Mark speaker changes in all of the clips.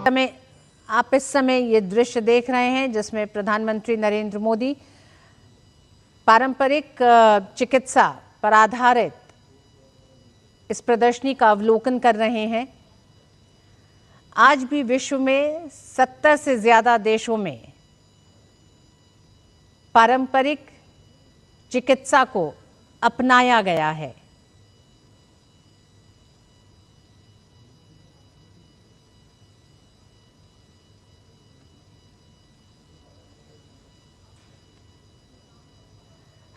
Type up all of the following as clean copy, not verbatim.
Speaker 1: समय आप इस समय ये दृश्य देख रहे हैं जिसमें प्रधानमंत्री नरेंद्र मोदी पारंपरिक चिकित्सा पर आधारित इस प्रदर्शनी का अवलोकन कर रहे हैं। आज भी विश्व में 70 से ज्यादा देशों में पारंपरिक चिकित्सा को अपनाया गया है।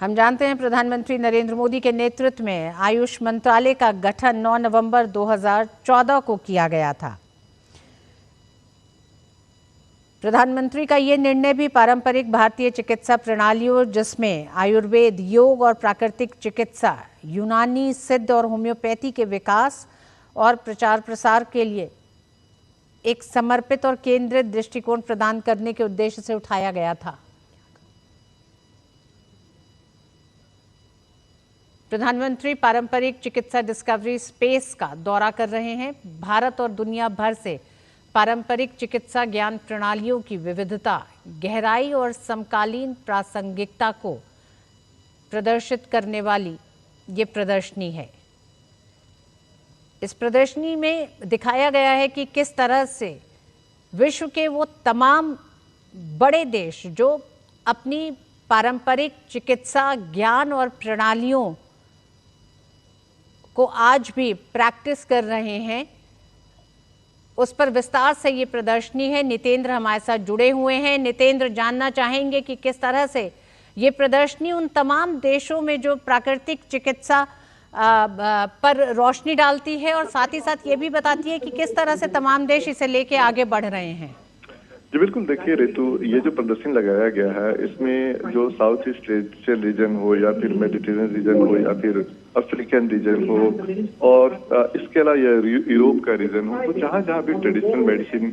Speaker 1: हम जानते हैं प्रधानमंत्री नरेंद्र मोदी के नेतृत्व में आयुष मंत्रालय का गठन 9 नवंबर 2014 को किया गया था। प्रधानमंत्री का ये निर्णय भी पारंपरिक भारतीय चिकित्सा प्रणालियों जिसमें आयुर्वेद, योग और प्राकृतिक चिकित्सा, यूनानी, सिद्ध और होम्योपैथी के विकास और प्रचार प्रसार के लिए एक समर्पित और केंद्रित दृष्टिकोण प्रदान करने के उद्देश्य से उठाया गया था। प्रधानमंत्री पारंपरिक चिकित्सा डिस्कवरी स्पेस का दौरा कर रहे हैं। भारत और दुनिया भर से पारंपरिक चिकित्सा ज्ञान प्रणालियों की विविधता, गहराई और समकालीन प्रासंगिकता को प्रदर्शित करने वाली ये प्रदर्शनी है। इस प्रदर्शनी में दिखाया गया है कि किस तरह से विश्व के वो तमाम बड़े देश जो अपनी पारंपरिक चिकित्सा ज्ञान और प्रणालियों को आज भी प्रैक्टिस कर रहे हैं, उस पर विस्तार से ये प्रदर्शनी है। नितेंद्र हमारे साथ जुड़े हुए हैं। नितेंद्र, जानना चाहेंगे कि किस तरह से ये प्रदर्शनी उन तमाम देशों में जो प्राकृतिक चिकित्सा पर रोशनी डालती है और साथ ही साथ ये भी बताती है कि किस तरह से तमाम देश इसे लेके आगे बढ़ रहे हैं।
Speaker 2: जी बिल्कुल, देखिए रितु, ये जो प्रदर्शनी लगाया गया है इसमें जो साउथ ईस्ट एशियन रीजन हो या फिर मेडिटेरियन रीजन हो या फिर अफ्रीकन रीजन हो और इसके अलावा यूरोप का रीजन हो, तो जहाँ जहाँ भी ट्रेडिशनल मेडिसिन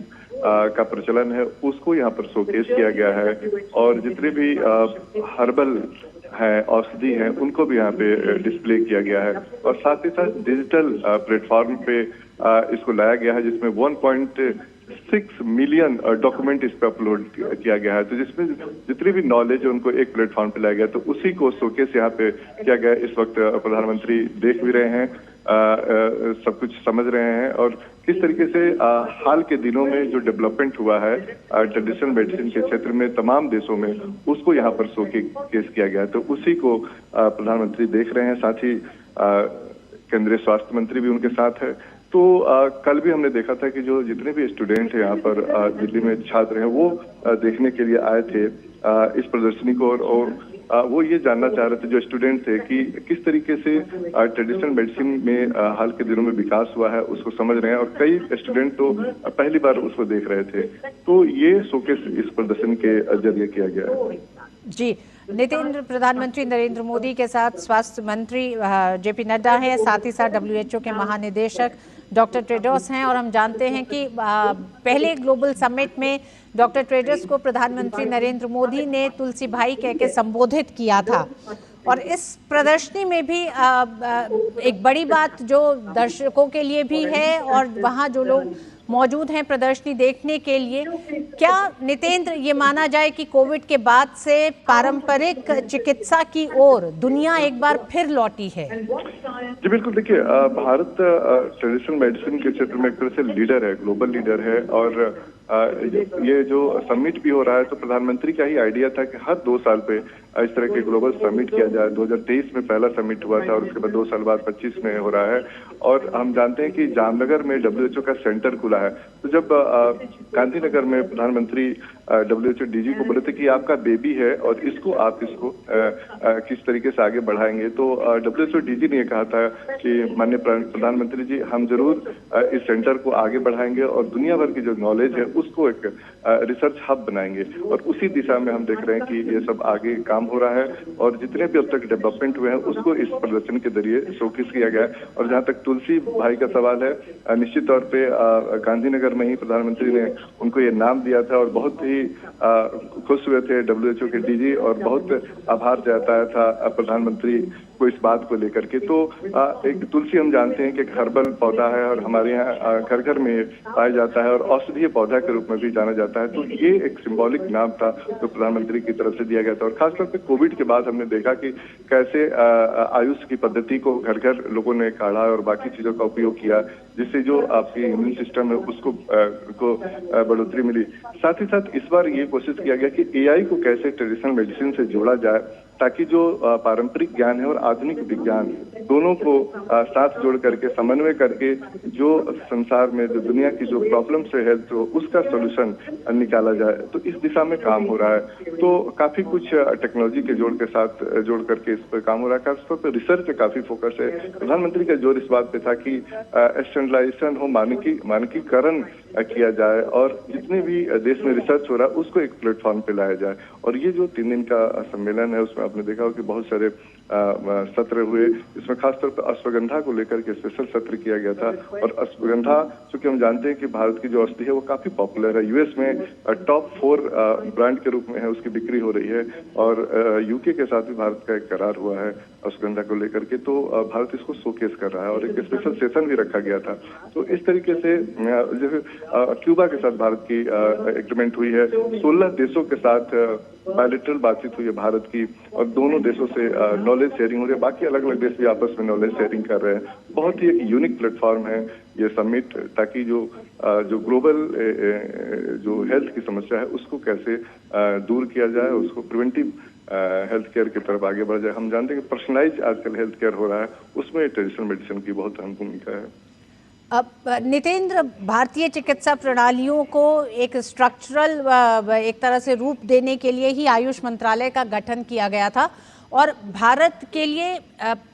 Speaker 2: का प्रचलन है उसको यहाँ पर शोकेस किया गया है और जितने भी हर्बल है, औषधि है, उनको भी यहाँ पे डिस्प्ले किया गया है और साथ ही साथ डिजिटल प्लेटफॉर्म पे इसको लाया गया है जिसमें 1.6 मिलियन डॉक्यूमेंट इस पर अपलोड किया गया है। तो जिसमें जितनी भी नॉलेज है उनको एक प्लेटफॉर्म पे लाया गया, तो उसी को शोकेस यहाँ पे किया गया। इस वक्त प्रधानमंत्री देख भी रहे हैं, सब कुछ समझ रहे हैं और किस तरीके से हाल के दिनों में जो डेवलपमेंट हुआ है ट्रेडिशनल मेडिसिन के क्षेत्र में तमाम देशों में, उसको यहाँ पर शोकेस किया गया है। तो उसी को प्रधानमंत्री देख रहे हैं, साथ ही केंद्रीय स्वास्थ्य मंत्री भी उनके साथ है। तो कल भी हमने देखा था कि जो जितने भी स्टूडेंट हैं यहाँ पर दिल्ली में छात्र हैं वो देखने के लिए आए थे इस प्रदर्शनी को और वो ये जानना चाह रहे थे जो स्टूडेंट थे कि किस तरीके से ट्रेडिशनल मेडिसिन में हाल के दिनों में विकास हुआ है, उसको समझ रहे हैं और कई स्टूडेंट तो पहली बार उसको देख रहे थे। तो ये शोकेस इस प्रदर्शनी के जरिए किया गया है।
Speaker 1: जी नितेंद्र, प्रधानमंत्री नरेंद्र मोदी के साथ स्वास्थ्य मंत्री जेपी नड्डा हैं, साथ ही साथ WHO के महानिदेशक डॉक्टर टेड्रोस हैं और हम जानते हैं कि पहले ग्लोबल समिट में डॉक्टर टेड्रोस को प्रधानमंत्री नरेंद्र मोदी ने तुलसी भाई कह के संबोधित किया था। और इस प्रदर्शनी में भी एक बड़ी बात जो दर्शकों के लिए भी है और वहाँ जो लोग मौजूद हैं प्रदर्शनी देखने के लिए, क्या नितेंद्र ये माना जाए कि कोविड के बाद से पारंपरिक चिकित्सा की ओर दुनिया एक बार फिर लौटी है?
Speaker 2: जी बिल्कुल, देखिए भारत ट्रेडिशनल मेडिसिन के क्षेत्र में एक तरह से लीडर है, ग्लोबल लीडर है और ये जो समिट भी हो रहा है तो प्रधानमंत्री का ही आइडिया था कि हर 2 साल पे इस तरह के ग्लोबल समिट किया जाए। 2023 में पहला समिट हुआ था और उसके बाद 2 साल बाद 25 में हो रहा है और हम जानते हैं कि जामनगर में WHO का सेंटर खुला है। तो जब गांधीनगर में प्रधानमंत्री WHO DG को बोले थे कि आपका बेबी है और आप इसको किस तरीके से आगे बढ़ाएंगे, तो WHO DG ने कहा था कि माननीय प्रधानमंत्री जी, हम जरूर इस सेंटर को आगे बढ़ाएंगे और दुनिया भर की जो नॉलेज है उसको एक रिसर्च हब बनाएंगे और उसी दिशा में हम देख रहे हैं कि ये सब आगे काम हो रहा है और जितने भी अब तक डेवलपमेंट हुए हैं उसको इस प्रदर्शन के जरिए शोकेस किया गया है। और जहाँ तक तुलसी भाई का सवाल है, निश्चित तौर पे गांधीनगर में ही प्रधानमंत्री ने उनको ये नाम दिया था और बहुत ही खुश हुए थे WHO के DG और बहुत आभार जताया था प्रधानमंत्री को इस बात को लेकर के। तो एक तुलसी हम जानते हैं कि एक हर्बल पौधा है और हमारे यहाँ घर घर में पाया जाता है और औषधीय पौधा के रूप में भी जाना जाता है। तो ये एक सिंबॉलिक नाम था जो प्रधानमंत्री की तरफ से दिया गया था। और खासतौर पे कोविड के बाद हमने देखा कि कैसे आयुष की पद्धति को घर घर लोगों ने काढ़ा और बाकी चीजों का उपयोग किया, जिससे जो आपकी इम्यून सिस्टम है उसको बढ़ोतरी मिली। साथ ही साथ इस बार ये कोशिश किया गया कि एआई को कैसे ट्रेडिशनल मेडिसिन से जोड़ा जाए, ताकि जो पारंपरिक ज्ञान है और आधुनिक विज्ञान दोनों को साथ जोड़ करके समन्वय करके जो संसार में जो दुनिया की जो प्रॉब्लम्स है हेल्थ हो उसका सोल्यूशन निकाला जाए। तो इस दिशा में काम हो रहा है। तो काफी कुछ टेक्नोलॉजी के जोड़ करके इस पर काम हो रहा है। खासतौर पर रिसर्च पे काफी फोकस है। प्रधानमंत्री का जोर इस बात पे था कि स्टैंडर्डाइजेशन हो, मानकीकरण किया जाए और जितने भी देश में रिसर्च हो रहा है उसको एक प्लेटफॉर्म पे लाया जाए। और ये जो 3 दिन का सम्मेलन है उसमें आपने देखा हो कि बहुत सारे सत्र हुए। इसमें खासतौर पर अश्वगंधा को लेकर के स्पेशल सत्र किया गया था। और अश्वगंधा चूंकि हम जानते हैं कि भारत की जो औषधि है वो काफी पॉपुलर है, यूएस में टॉप 4 ब्रांड के रूप में है, उसकी बिक्री हो रही है। और यूके के साथ भी भारत का एक करार हुआ है अश्वगंधा को लेकर के। तो भारत इसको शोकेस कर रहा है और एक स्पेशल सेशन भी रखा गया था। तो इस तरीके से जैसे क्यूबा के साथ भारत की एग्रीमेंट हुई है, 16 देशों के साथ बायलैटरल बातचीत हुई है भारत की और दोनों देशों से नॉलेज शेयरिंग हो रही है। बाकी अलग अलग देश भी आपस में नॉलेज शेयरिंग कर रहे हैं। बहुत ही एक यूनिक प्लेटफॉर्म है ये समिट, ताकि जो ग्लोबल जो हेल्थ की समस्या है उसको कैसे दूर किया जाए, उसको प्रिवेंटिव हेल्थ केयर की तरफ आगे बढ़ जाए। हम जानते हैं कि पर्सनलाइज आजकल हेल्थ केयर हो रहा है, उसमें ट्रेडिशनल मेडिसिन की बहुत अहम भूमिका है।
Speaker 1: अब नितेंद्र, भारतीय चिकित्सा प्रणालियों को एक स्ट्रक्चरल एक तरह से रूप देने के लिए ही आयुष मंत्रालय का गठन किया गया था और भारत के लिए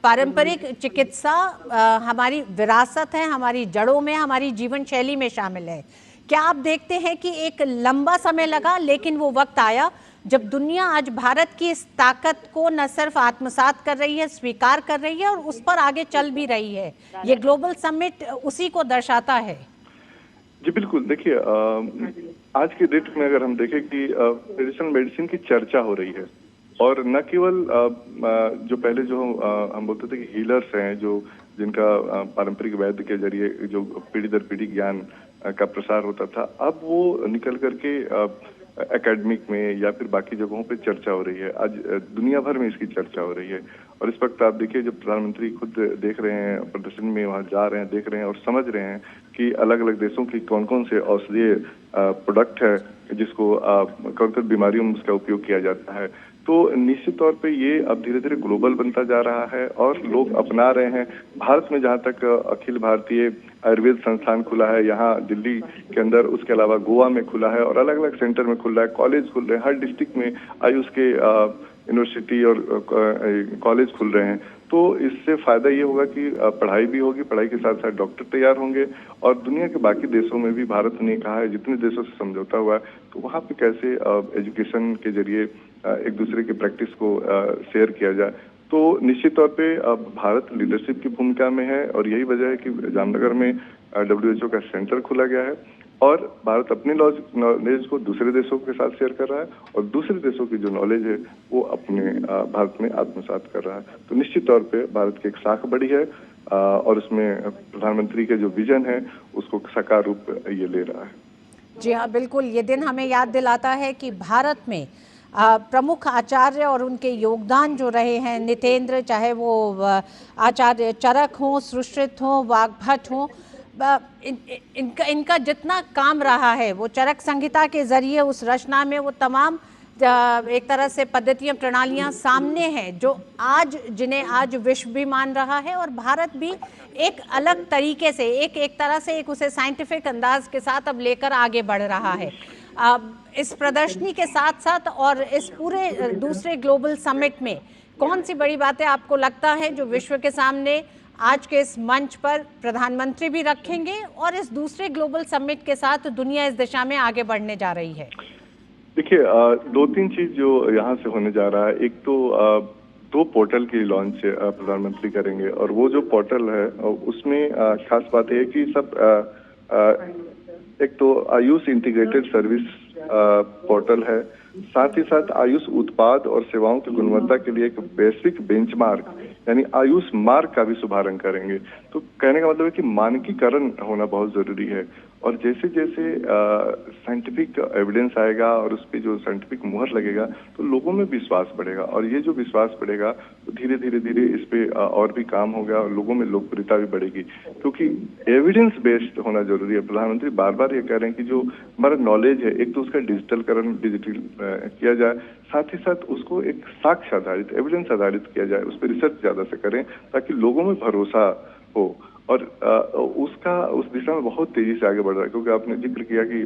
Speaker 1: पारंपरिक चिकित्सा हमारी विरासत है, हमारी जड़ों में, हमारी जीवन शैली में शामिल है। क्या आप देखते हैं कि एक लंबा समय लगा लेकिन वो वक्त आया जब दुनिया आज भारत की इस ताकत को न सिर्फ आत्मसात कर रही है, स्वीकार कर रही है और उस पर आगे चल भी रही है? ये ग्लोबल समिट उसी को दर्शाता है।
Speaker 2: जी बिल्कुल। देखिए, आज के डेट में अगर हम देखें कि ट्रेडिशनल मेडिसिन की चर्चा हो रही है और न केवल जो पहले जो हम बोलते थे कि हीलर्स हैं, जो जिनका पारंपरिक वैद्य के जरिए जो पीढ़ी दर पीढ़ी ज्ञान का प्रसार होता था, अब वो निकल करके एकेडमिक में या फिर बाकी जगहों पे चर्चा हो रही है। आज दुनिया भर में इसकी चर्चा हो रही है। और इस वक्त आप देखिए, जब प्रधानमंत्री खुद देख रहे हैं प्रदर्शन में, वहां जा रहे हैं, देख रहे हैं और समझ रहे हैं कि अलग अलग देशों की कौन कौन से औषधीय प्रोडक्ट है जिसको कौन कौन बीमारियों में उसका उपयोग किया जाता है। तो निश्चित तौर पे ये अब धीरे धीरे ग्लोबल बनता जा रहा है और लोग अपना रहे हैं। भारत में जहाँ तक अखिल भारतीय आयुर्वेद संस्थान खुला है, यहाँ दिल्ली के अंदर, उसके अलावा गोवा में खुला है और अलग अलग सेंटर में खुल रहा है, कॉलेज खुल रहे हैं, हर डिस्ट्रिक्ट में आयुष के यूनिवर्सिटी और कॉलेज खुल रहे हैं। तो इससे फायदा ये होगा कि पढ़ाई भी होगी, पढ़ाई के साथ साथ डॉक्टर तैयार होंगे। और दुनिया के बाकी देशों में भी भारत ने कहा है, जितने देशों से समझौता हुआ है, तो वहाँ पे कैसे एजुकेशन के जरिए एक दूसरे की प्रैक्टिस को शेयर किया जाए। तो निश्चित तौर पे अब भारत लीडरशिप की भूमिका में है और यही वजह है कि जामनगर में WHO का सेंटर खोला गया है और भारत अपनी नॉलेज को दूसरे देशों के साथ शेयर कर रहा है और दूसरे देशों की जो नॉलेज है वो अपने भारत में आत्मसात कर रहा है। तो निश्चित तौर पे भारत की एक शाख बढ़ी है और उसमें प्रधानमंत्री के जो विजन है उसको साकार रूप ये ले रहा है।
Speaker 1: जी हाँ, बिल्कुल। ये दिन हमें याद दिलाता है कि भारत में प्रमुख आचार्य और उनके योगदान जो रहे हैं नितेंद्र, चाहे वो आचार्य चरक हों, सुश्रुत हों, वाग्भट हों, इनका जितना काम रहा है वो चरक संहिता के जरिए उस रचना में वो तमाम एक तरह से पद्धतियां, प्रणालियां सामने हैं जो आज, जिन्हें आज विश्व भी मान रहा है और भारत भी एक अलग तरीके से एक तरह से एक उसे साइंटिफिक अंदाज के साथ अब लेकर आगे बढ़ रहा है। इस प्रदर्शनी के साथ साथ और इस पूरे दूसरे ग्लोबल समिट में कौन सी बड़ी बातें आपको लगता है जो विश्व के सामने आज के इस मंच पर प्रधानमंत्री भी रखेंगे और इस दूसरे ग्लोबल समिट के साथ दुनिया इस दिशा में आगे बढ़ने जा रही है?
Speaker 2: देखिए, 2-3 चीज जो यहाँ से होने जा रहा है। एक तो 2 पोर्टल की लॉन्च प्रधानमंत्री करेंगे और वो जो पोर्टल है उसमें खास बात है कि सब एक तो आयुष इंटीग्रेटेड सर्विस पोर्टल है, साथ ही साथ आयुष उत्पाद और सेवाओं की गुणवत्ता के लिए एक वैश्विक बेंचमार्क यानी आयुष मार्ग का भी शुभारंभ करेंगे। तो कहने का मतलब है कि मानकीकरण होना बहुत जरूरी है, और जैसे जैसे साइंटिफिक एविडेंस आएगा और उस पर जो साइंटिफिक मुहर लगेगा तो लोगों में विश्वास बढ़ेगा, और ये जो विश्वास बढ़ेगा तो धीरे धीरे धीरे इस पे और भी काम होगा और लोगों में लोकप्रियता भी बढ़ेगी, क्योंकि एविडेंस बेस्ड होना जरूरी है। प्रधानमंत्री बार बार ये कह रहे हैं कि जो हमारा नॉलेज है, एक तो उसका डिजिटल किया जाए, साथ ही साथ उसको एक साक्ष्य आधारित, एविडेंस आधारित किया जाए, उस पर रिसर्च ज्यादा से करें ताकि लोगों में भरोसा हो। और उसका उस दिशा में बहुत तेजी से आगे बढ़ रहा है, क्योंकि आपने जिक्र किया कि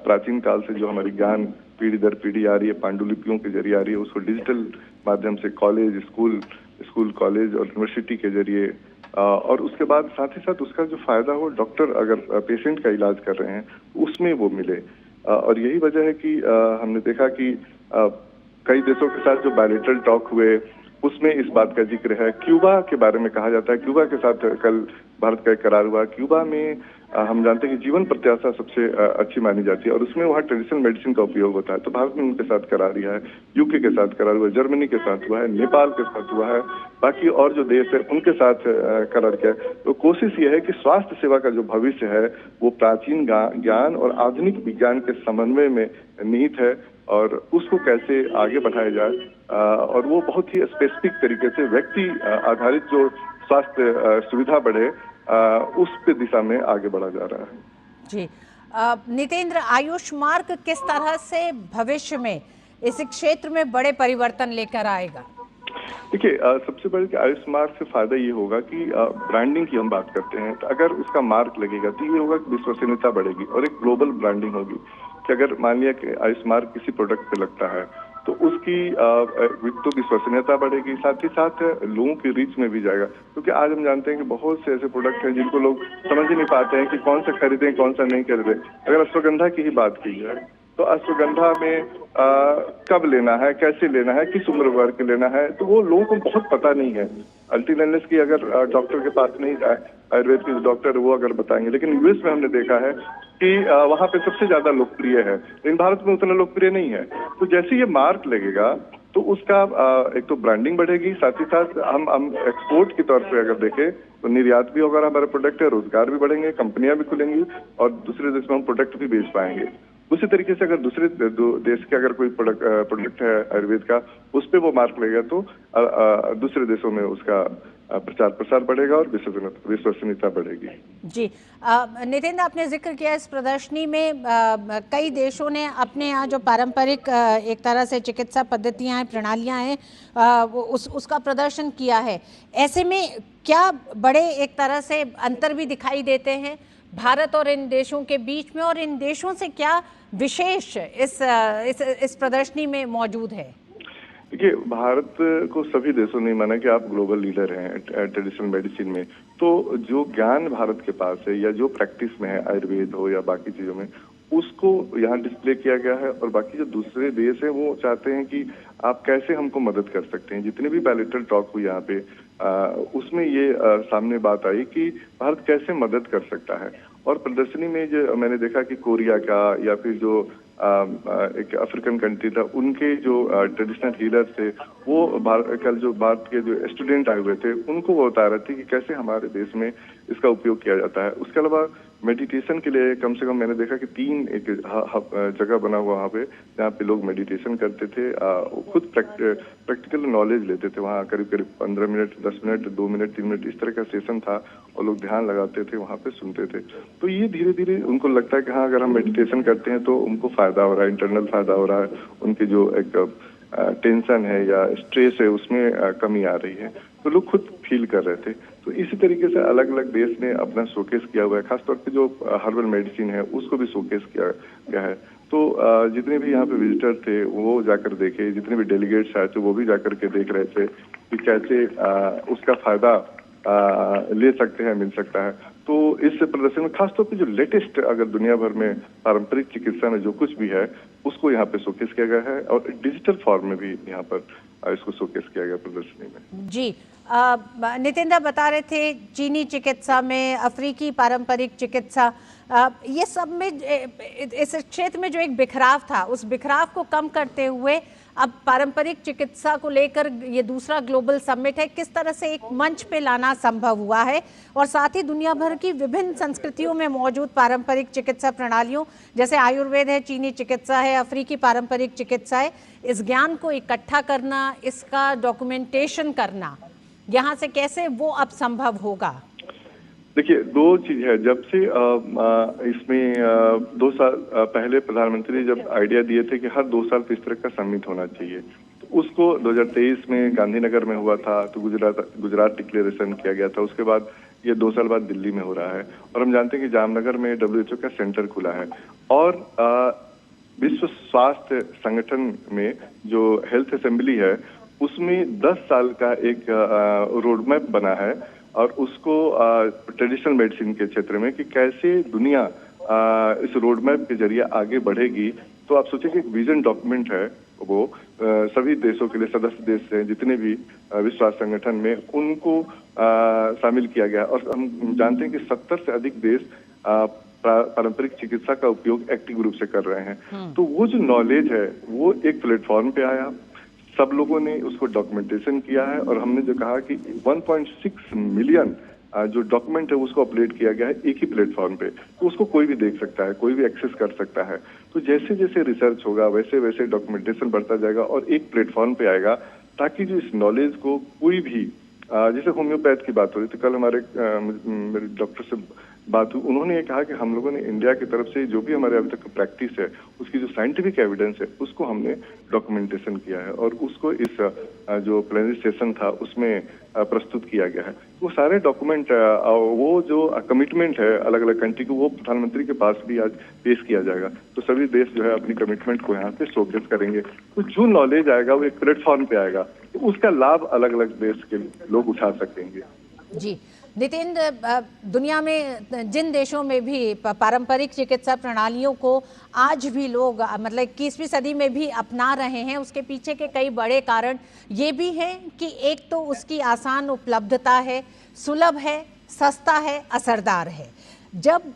Speaker 2: प्राचीन काल से जो हमारी ज्ञान पीढ़ी दर पीढ़ी आ रही है, पांडुलिपियों के जरिए आ रही है, उसको डिजिटल माध्यम से कॉलेज, स्कूल कॉलेज और यूनिवर्सिटी के जरिए, और उसके बाद साथ ही साथ उसका जो फायदा हो, डॉक्टर अगर पेशेंट का इलाज कर रहे हैं उसमें वो मिले। और यही वजह है कि हमने देखा कि कई देशों के साथ जो बायलैटरल टॉक हुए उसमें इस बात का जिक्र है। क्यूबा के बारे में कहा जाता है, क्यूबा के साथ कल भारत का एक करार हुआ। क्यूबा में हम जानते हैं कि जीवन प्रत्याशा सबसे अच्छी मानी जाती है, और उसमें वहाँ ट्रेडिशनल मेडिसिन का उपयोग होता है। तो भारत में उनके साथ करार दिया है, यूके के साथ करार हुआ, जर्मनी के साथ हुआ है, नेपाल के साथ हुआ है, बाकी और जो देश है उनके साथ करार किया है। तो कोशिश ये है कि स्वास्थ्य सेवा का जो भविष्य है वो प्राचीन ज्ञान और आधुनिक विज्ञान के समन्वय में निहित है, और उसको कैसे आगे बढ़ाया जाए, और वो बहुत ही स्पेसिफिक तरीके से व्यक्ति आधारित जो स्वास्थ्य सुविधा बढ़े, उस पे दिशा में आगे बढ़ा जा रहा है।
Speaker 1: जी नितेंद्र, आयुष मार्ग किस तरह से भविष्य में इस क्षेत्र में बड़े परिवर्तन लेकर आएगा?
Speaker 2: देखिए, सबसे बड़े आयुष मार्ग से फायदा ये होगा कि ब्रांडिंग की हम बात करते हैं, तो अगर उसका मार्ग लगेगा तो ये होगा कि विश्वसनीयता बढ़ेगी और एक ग्लोबल ब्रांडिंग होगी। कि अगर मान लिया कि आयुष मार्ग किसी प्रोडक्ट पे लगता है तो उसकी तो विश्वसनीयता बढ़ेगी, साथ ही साथ लोगों की रीच में भी जाएगा, क्योंकि आज हम जानते हैं कि बहुत से ऐसे प्रोडक्ट हैं जिनको लोग समझ ही नहीं पाते हैं कि कौन सा खरीदें कौन सा नहीं खरीदें। अगर अश्वगंधा की ही बात की जाए तो अश्वगंधा में कब लेना है, कैसे लेना है, किस उम्र वर्ग के लेना है, तो वो लोगों को बहुत पता नहीं है। अल्टीनेस की अगर डॉक्टर के पास नहीं जाए, आयुर्वेद के डॉक्टर वो अगर बताएंगे, लेकिन यूएस में हमने देखा है कि वहाँ पे सबसे ज्यादा लोकप्रिय है, लेकिन भारत में उतना लोकप्रिय नहीं है। तो जैसे ये मार्क लगेगा तो उसका एक तो ब्रांडिंग बढ़ेगी, साथ ही साथ हम एक्सपोर्ट के तौर पे अगर देखें तो निर्यात भी होगा, हमारा प्रोडक्ट है, रोजगार भी बढ़ेंगे, कंपनियां भी खुलेंगी और दूसरे देश में हम प्रोडक्ट भी बेच पाएंगे। उसी तरीके से अगर दूसरे देश के अगर कोई प्रोडक्ट है आयुर्वेद का, उस पर वो मार्क लगेगा तो दूसरे देशों में उसका प्रचार प्रसार बढ़ेगा और विश्वसनीयता बढ़ेगी।
Speaker 1: जी नितेंद्र, आपने जिक्र किया इस प्रदर्शनी में कई देशों ने अपने यहाँ जो पारंपरिक एक तरह से चिकित्सा पद्धतियाँ हैं, प्रणालियाँ हैं, उसका प्रदर्शन किया है। ऐसे में क्या बड़े एक तरह से अंतर भी दिखाई देते हैं भारत और इन देशों के बीच में, और इन देशों से क्या विशेष इस प्रदर्शनी में मौजूद है?
Speaker 2: देखिए, भारत को सभी देशों ने माना कि आप ग्लोबल लीडर हैं ट्रेडिशनल मेडिसिन में, तो जो ज्ञान भारत के पास है या जो प्रैक्टिस में है, आयुर्वेद हो या बाकी चीजों में, उसको यहाँ डिस्प्ले किया गया है। और बाकी जो दूसरे देश हैं वो चाहते हैं कि आप कैसे हमको मदद कर सकते हैं। जितने भी बायलैटरल टॉक हुई यहाँ पे उसमें ये सामने बात आई कि भारत कैसे मदद कर सकता है। और प्रदर्शनी में जो मैंने देखा कि कोरिया का या फिर जो एक अफ्रीकन कंट्री था, उनके जो ट्रेडिशनल हीलर्स थे वो कल जो भारत के जो स्टूडेंट आए हुए थे उनको वो बता रहे थे कि कैसे हमारे देश में इसका उपयोग किया जाता है। उसके अलावा मेडिटेशन के लिए कम से कम मैंने देखा कि 3 एक जगह बना हुआ वहाँ पे जहाँ पे लोग मेडिटेशन करते थे, खुद प्रैक्टिकल नॉलेज लेते थे। वहाँ करीब करीब 15 मिनट, 10 मिनट, 2 मिनट, 3 मिनट इस तरह का सेशन था और लोग ध्यान लगाते थे, वहाँ पे सुनते थे। तो ये धीरे धीरे उनको लगता है कि हाँ, अगर हम मेडिटेशन करते हैं तो उनको फायदा हो रहा है, इंटरनल फायदा हो रहा है, उनकी जो एक टेंशन है या स्ट्रेस है उसमें कमी आ रही है, तो लोग खुद फील कर रहे थे। तो इसी तरीके से अलग अलग देश ने अपना शोकेस किया हुआ है, खासतौर पे जो हर्बल मेडिसिन है उसको भी शोकेस किया गया है। तो जितने भी यहाँ पे विजिटर थे वो जाकर देखे, जितने भी डेलीगेट्स आए थे वो भी जाकर के देख रहे थे कि कैसे उसका फायदा ले सकते हैं, मिल सकता है। तो इस प्रदर्शन में खासतौर पे जो लेटेस्ट अगर दुनिया भर में पारंपरिक चिकित्सा में जो कुछ भी है उसको यहाँ पे शोकेस किया गया है और डिजिटल फॉर्म में भी यहाँ पर इसको शोकेस किया गया प्रदर्शनी में।
Speaker 1: जी नितिन बता रहे थे चीनी चिकित्सा में, अफ्रीकी पारंपरिक चिकित्सा, ये सब में इस क्षेत्र में जो एक बिखराव था, उस बिखराव को कम करते हुए अब पारंपरिक चिकित्सा को लेकर ये दूसरा ग्लोबल समिट है, किस तरह से एक मंच पे लाना संभव हुआ है और साथ ही दुनिया भर की विभिन्न संस्कृतियों में मौजूद पारंपरिक चिकित्सा प्रणालियों जैसे आयुर्वेद है, चीनी चिकित्सा है, अफ्रीकी पारंपरिक चिकित्सा है, इस ज्ञान को इकट्ठा करना, इसका डॉक्यूमेंटेशन करना, यहाँ से कैसे वो अब संभव होगा?
Speaker 2: देखिए, दो चीज है। जब से इसमें 2 साल पहले प्रधानमंत्री जब आइडिया दिए थे कि हर 2 साल पे इस तरह का समिट होना चाहिए, तो उसको 2023 में गांधीनगर में हुआ था, तो गुजरात डिक्लेरेशन किया गया था। उसके बाद ये 2 साल बाद दिल्ली में हो रहा है और हम जानते हैं कि जामनगर में WHO का सेंटर खुला है और विश्व स्वास्थ्य संगठन में जो हेल्थ असेंबली है उसमें 10 साल का एक रोड मैप बना है और उसको ट्रेडिशनल मेडिसिन के क्षेत्र में कि कैसे दुनिया इस रोड मैप के जरिए आगे बढ़ेगी। तो आप सोचिए कि एक विजन डॉक्यूमेंट है वो, सभी देशों के लिए, सदस्य देश हैं जितने भी विश्व स्वास्थ्य संगठन में, उनको शामिल किया गया। और हम जानते हैं कि 70 से अधिक देश पारंपरिक चिकित्सा का उपयोग एक्टिव रूप से कर रहे हैं। तो वो जो नॉलेज है वो एक प्लेटफॉर्म पे आया, सब लोगों ने उसको डॉक्यूमेंटेशन किया है और हमने जो कहा कि 1.6 मिलियन जो डॉक्यूमेंट है उसको अपलोड किया गया है एक ही प्लेटफॉर्म पे, तो उसको कोई भी देख सकता है, कोई भी एक्सेस कर सकता है। तो जैसे जैसे रिसर्च होगा वैसे वैसे डॉक्यूमेंटेशन बढ़ता जाएगा और एक प्लेटफॉर्म पे आएगा, ताकि जो इस नॉलेज को कोई भी, जैसे होम्योपैथ की बात हो रही थी, कल हमारे मेरे डॉक्टर से बात हुई, उन्होंने ये कहा कि हम लोगों ने इंडिया की तरफ से जो भी हमारे अभी तक प्रैक्टिस है उसकी जो साइंटिफिक एविडेंस है उसको हमने डॉक्यूमेंटेशन किया है और उसको इस जो प्लेनरी सेशन था उसमें प्रस्तुत किया गया है। वो सारे डॉक्यूमेंट, वो जो कमिटमेंट है अलग अलग कंट्री को, वो प्रधानमंत्री के पास भी आज पेश किया जाएगा। तो सभी देश जो है अपनी कमिटमेंट को यहाँ पे शोकेस करेंगे। तो जो नॉलेज आएगा वो एक प्लेटफॉर्म पे आएगा, तो उसका लाभ अलग अलग देश के लोग उठा सकेंगे।
Speaker 1: जी नितिन, दुनिया में जिन देशों में भी पारंपरिक चिकित्सा प्रणालियों को आज भी लोग मतलब 21वीं सदी में भी अपना रहे हैं, उसके पीछे के कई बड़े कारण ये भी हैं कि एक तो उसकी आसान उपलब्धता है, सुलभ है, सस्ता है, असरदार है। जब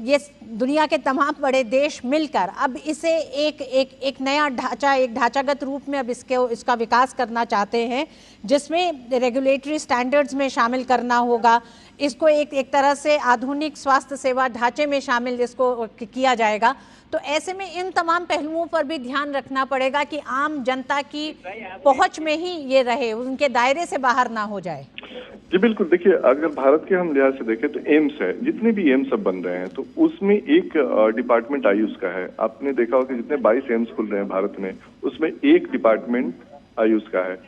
Speaker 1: ये दुनिया के तमाम बड़े देश मिलकर अब इसे एक नया ढांचा, एक ढांचागत रूप में अब इसका विकास करना चाहते हैं, जिसमें रेगुलेटरी स्टैंडर्ड्स में शामिल करना होगा, इसको एक तरह से आधुनिक स्वास्थ्य सेवा ढांचे में शामिल इसको किया जाएगा। तो ऐसे में इन तमाम पहलुओं पर भी ध्यान रखना पड़ेगा कि आम जनता की पहुंच में ही ये रहे, उनके दायरे से बाहर ना हो जाए।
Speaker 2: जी बिल्कुल, देखिए अगर भारत के हम लिहाज से देखें तो एम्स है, जितने भी एम्स अब बन रहे हैं तो उसमें एक डिपार्टमेंट आयुष का है। आपने देखा होगा कि जितने 22 एम्स खुल रहे हैं भारत में उसमें एक डिपार्टमेंट आयुष का है।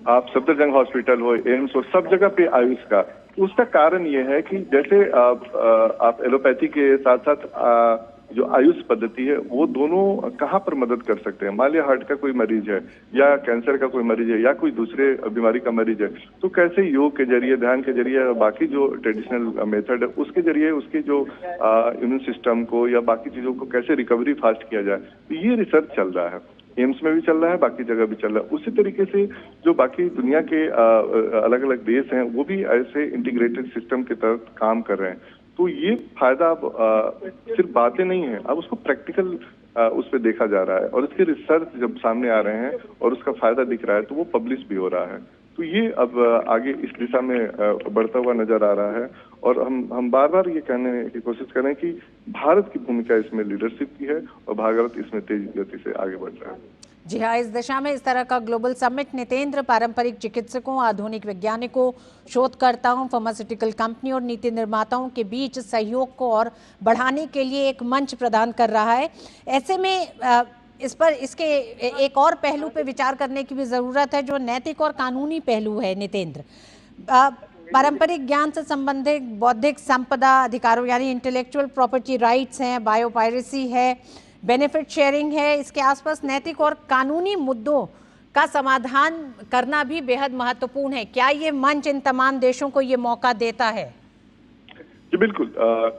Speaker 2: आप सफदरजंग हॉस्पिटल हो, एम्स हो, सब जगह पे आयुष का। उसका कारण ये है कि जैसे आप एलोपैथी के साथ साथ जो आयुष पद्धति है वो दोनों कहाँ पर मदद कर सकते हैं। मान लिया हार्ट का कोई मरीज है या कैंसर का कोई मरीज है या कोई दूसरे बीमारी का मरीज है, तो कैसे योग के जरिए, ध्यान के जरिए, बाकी जो ट्रेडिशनल मेथड है उसके जरिए उसके जो इम्यून सिस्टम को या बाकी चीजों को कैसे रिकवरी फास्ट किया जाए, तो ये रिसर्च चल रहा है। एम्स में भी चल रहा है, बाकी जगह भी चल रहा है। उसी तरीके से जो बाकी दुनिया के अलग अलग देश हैं वो भी ऐसे इंटीग्रेटेड सिस्टम के तहत काम कर रहे हैं। तो ये फायदा अब सिर्फ बातें नहीं है, अब उसको प्रैक्टिकल उस पर देखा जा रहा है और इसके रिसर्च जब सामने आ रहे हैं और उसका फायदा दिख रहा है तो वो पब्लिश भी हो रहा है। तो ये अब आगे इस दिशा में बढ़ता हुआ नजर आ रहा है और हम बार बार ये कहने की कोशिश करें कि भारत की भूमिका इसमें लीडरशिप की है और भारत इसमें तेज गति से आगे बढ़ रहा है।
Speaker 1: जी हाँ, इस दिशा में इस तरह का ग्लोबल समिट नितेंद्र पारंपरिक चिकित्सकों, आधुनिक वैज्ञानिकों, शोधकर्ताओं, फार्मास्यूटिकल कंपनी और नीति निर्माताओं के बीच सहयोग को और बढ़ाने के लिए एक मंच प्रदान कर रहा है। ऐसे में इसके एक और पहलू पे विचार करने की भी ज़रूरत है, जो नैतिक और कानूनी पहलू है। नितेंद्र, पारंपरिक ज्ञान से संबंधित बौद्धिक संपदा अधिकारों यानी इंटेलेक्चुअल प्रॉपर्टी राइट्स हैं, बायोपायरेसी है, बेनिफिट शेयरिंग है, इसके आसपास नैतिक और कानूनी मुद्दों का समाधान करना भी बेहद महत्वपूर्ण है। क्या ये मंच इन तमाम देशों को ये मौका देता है?
Speaker 2: जी बिल्कुल,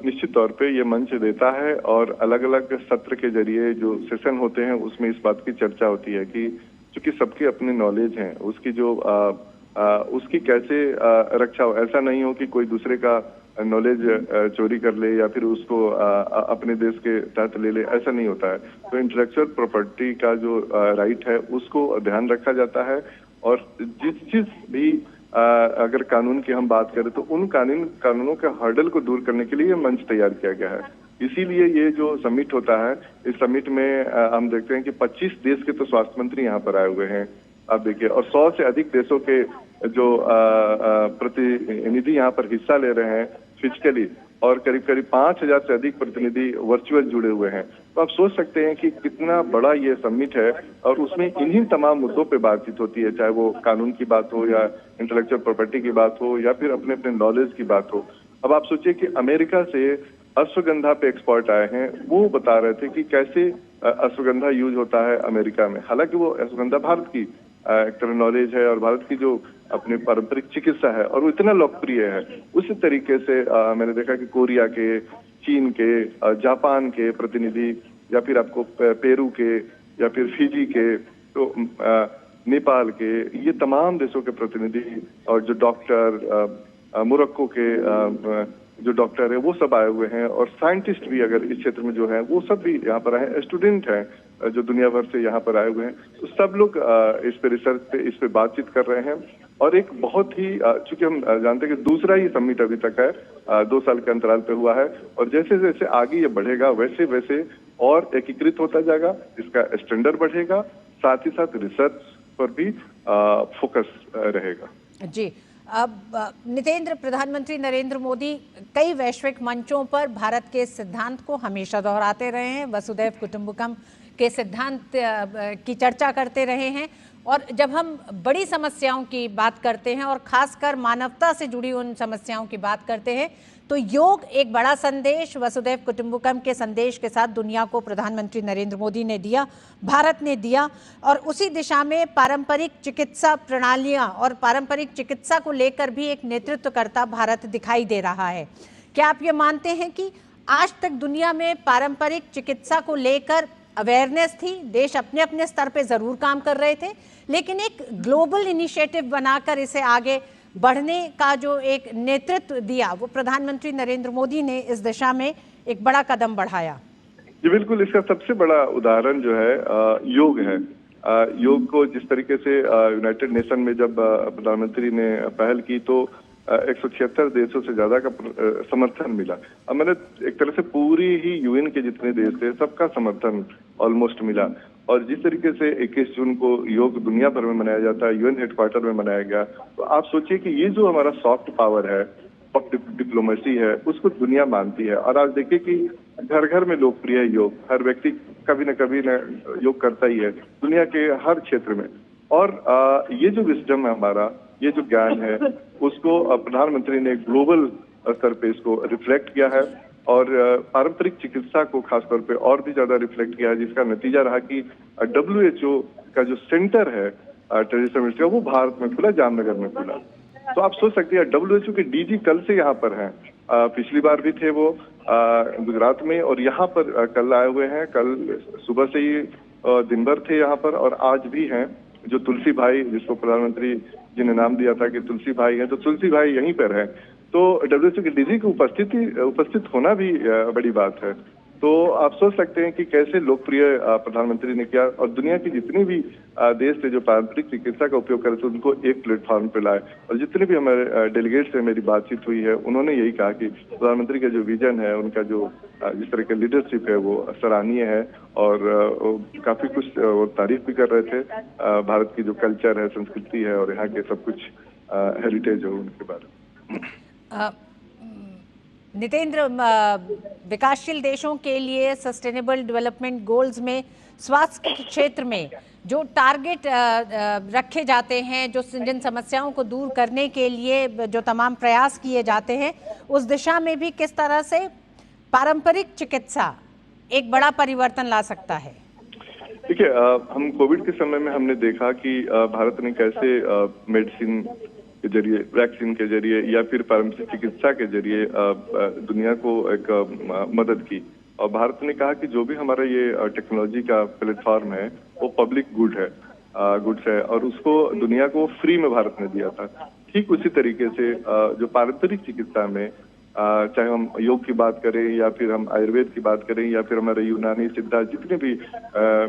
Speaker 2: निश्चित तौर पे ये मंच देता है और अलग अलग सत्र के जरिए जो सेशन होते हैं उसमें इस बात की चर्चा होती है कि चूंकि सबके अपने नॉलेज हैं, उसकी जो उसकी कैसे रक्षा हो। ऐसा नहीं हो कि कोई दूसरे का नॉलेज चोरी कर ले या फिर उसको अपने देश के तहत ले ले, ऐसा नहीं होता है। तो इंटेलेक्चुअल प्रॉपर्टी का जो राइट है उसको ध्यान रखा जाता है। और जिस भी अगर कानून की हम बात करें तो उन कानूनों के हर्डल को दूर करने के लिए ये मंच तैयार किया गया है। इसीलिए ये जो समिट होता है, इस समिट में हम देखते हैं कि 25 देश के तो स्वास्थ्य मंत्री यहाँ पर आए हुए हैं, आप देखिए, और 100 से अधिक देशों के जो प्रतिनिधि यहाँ पर हिस्सा ले रहे हैं फिजिकली, और करीब करीब 5000 से अधिक प्रतिनिधि वर्चुअल जुड़े हुए हैं। तो आप सोच सकते हैं कि कितना बड़ा ये समिट है, और उसमें इन्हीं तमाम मुद्दों पे बातचीत होती है, चाहे वो कानून की बात हो या इंटेलेक्चुअल प्रॉपर्टी की बात हो या फिर अपने अपने नॉलेज की बात हो। अब आप सोचिए कि अमेरिका से अश्वगंधा पे एक्सपर्ट आए हैं, वो बता रहे थे कि कैसे अश्वगंधा यूज होता है अमेरिका में। हालांकि वो अश्वगंधा भारत की एक तरह नॉलेज है और भारत की जो अपनी पारंपरिक चिकित्सा है और वो इतना लोकप्रिय है। उसी तरीके से मैंने देखा कि कोरिया के, चीन के, जापान के प्रतिनिधि, या फिर आपको पेरू के, या फिर फिजी के, तो नेपाल के, ये तमाम देशों के प्रतिनिधि, और जो डॉक्टर मोरक्को के जो डॉक्टर है वो सब आए हुए हैं, और साइंटिस्ट भी अगर इस क्षेत्र में जो है वो सब भी यहाँ पर आए हैं, स्टूडेंट हैं जो दुनिया भर से यहाँ पर आए हुए हैं। तो सब लोग इस पे रिसर्च पे, इस पे बातचीत कर रहे हैं। और एक बहुत ही चूंकि हम जानते हैं कि दूसरा ही समिट अभी तक है, 2 साल के अंतराल पे हुआ है, और जैसे जैसे आगे ये बढ़ेगा वैसे वैसे और एकीकृत होता जाएगा, इसका स्टैंडर्ड बढ़ेगा, साथ ही साथ रिसर्च पर भी फोकस रहेगा।
Speaker 1: जी, अब नितेंद्र, प्रधानमंत्री नरेंद्र मोदी कई वैश्विक मंचों पर भारत के सिद्धांत को हमेशा दोहराते रहे हैं, वसुधैव कुटुंबकम के सिद्धांत की चर्चा करते रहे हैं। और जब हम बड़ी समस्याओं की बात करते हैं और खासकर मानवता से जुड़ी उन समस्याओं की बात करते हैं, तो योग एक बड़ा संदेश वसुधैव कुटुंबकम के संदेश के साथ दुनिया को प्रधानमंत्री नरेंद्र मोदी ने दिया, भारत ने दिया। और उसी दिशा में पारंपरिक चिकित्सा प्रणालियां और पारंपरिक चिकित्सा को लेकर भी एक नेतृत्व करता भारत दिखाई दे रहा है। क्या आप ये मानते हैं कि आज तक दुनिया में पारंपरिक चिकित्सा को लेकर अवेयरनेस थी, देश अपने अपने स्तर पे जरूर काम कर रहे थे, लेकिन एक ग्लोबल इनिशिएटिव बनाकर इसे आगे बढ़ने का जो एक नेतृत्व दिया वो प्रधानमंत्री नरेंद्र मोदी ने इस दिशा में एक बड़ा कदम बढ़ाया?
Speaker 2: जी बिल्कुल, इसका सबसे बड़ा उदाहरण जो है योग है। योग को जिस तरीके से यूनाइटेड नेशन में जब प्रधानमंत्री ने पहल की तो 176 देशों से ज्यादा का समर्थन मिला। अब मैंने एक तरह से पूरी ही यूएन के जितने देश थे सबका समर्थन ऑलमोस्ट मिला। और जिस तरीके से 21 जून को योग दुनिया भर में मनाया जाता है, यूएन हेडक्वार्टर में मनाया गया, तो आप सोचिए कि ये जो हमारा सॉफ्ट पावर है, डिप्लोमेसी है, उसको दुनिया मानती है। और आज देखिए कि घर घर में लोकप्रिय है योग, हर व्यक्ति कभी न कभी योग करता ही है दुनिया के हर क्षेत्र में। और ये जो विजडम है हमारा, ये जो ज्ञान है, उसको प्रधानमंत्री ने ग्लोबल स्तर पे इसको रिफ्लेक्ट किया है, और पारंपरिक चिकित्सा को खासतौर पे और भी ज्यादा रिफ्लेक्ट किया है, जिसका नतीजा रहा कि WHO का जो सेंटर है ट्रेडिशनल मेडिसिन का, वो भारत में खुला, जामनगर में खुला। तो आप सोच सकते हैं WHO के DG कल से यहाँ पर हैं, पिछली बार भी थे वो गुजरात में, और यहाँ पर कल आए हुए हैं, कल सुबह से ही दिन भर थे यहाँ पर, और आज भी हैं। जो तुलसी भाई, जिसको प्रधानमंत्री जी ने नाम दिया था कि तुलसी भाई है, तो तुलसी भाई यहीं पर है। तो WHO के DG की उपस्थित होना भी बड़ी बात है। तो आप सोच सकते हैं कि कैसे लोकप्रिय प्रधानमंत्री ने किया, और दुनिया की जितनी भी देश थे जो पारंपरिक चिकित्सा का उपयोग करे थे उनको एक प्लेटफॉर्म पे लाए। और जितने भी हमारे डेलीगेट से मेरी बातचीत हुई है, उन्होंने यही कहा कि प्रधानमंत्री का जो विजन है, उनका जो जिस तरह का लीडरशिप है वो सराहनीय है, और काफी कुछ तारीफ भी कर रहे थे भारत की जो कल्चर है, संस्कृति है, और यहाँ के सब कुछ हेरिटेज है उनके बारे में।
Speaker 1: नितेंद्र, विकासशील देशों के लिए सस्टेनेबल डेवलपमेंट गोल्स में स्वास्थ्य के क्षेत्र में जो टारगेट रखे जाते हैं, जो जिन समस्याओं को दूर करने के लिए जो तमाम प्रयास किए जाते हैं, उस दिशा में भी किस तरह से पारंपरिक चिकित्सा एक बड़ा परिवर्तन ला सकता है?
Speaker 2: देखिए, हम कोविड के समय में हमने देखा कि भारत ने कैसे मेडिसिन के जरिए, वैक्सीन के जरिए, या फिर पारंपरिक चिकित्सा के जरिए दुनिया को एक मदद की। और भारत ने कहा कि जो भी हमारा ये टेक्नोलॉजी का प्लेटफॉर्म है वो पब्लिक गुड है। गुड्स है और उसको दुनिया को फ्री में भारत ने दिया था। ठीक उसी तरीके से जो पारंपरिक चिकित्सा में चाहे हम योग की बात करें या फिर हम आयुर्वेद की बात करें या फिर हमारे यूनानी सिद्धा जितने भी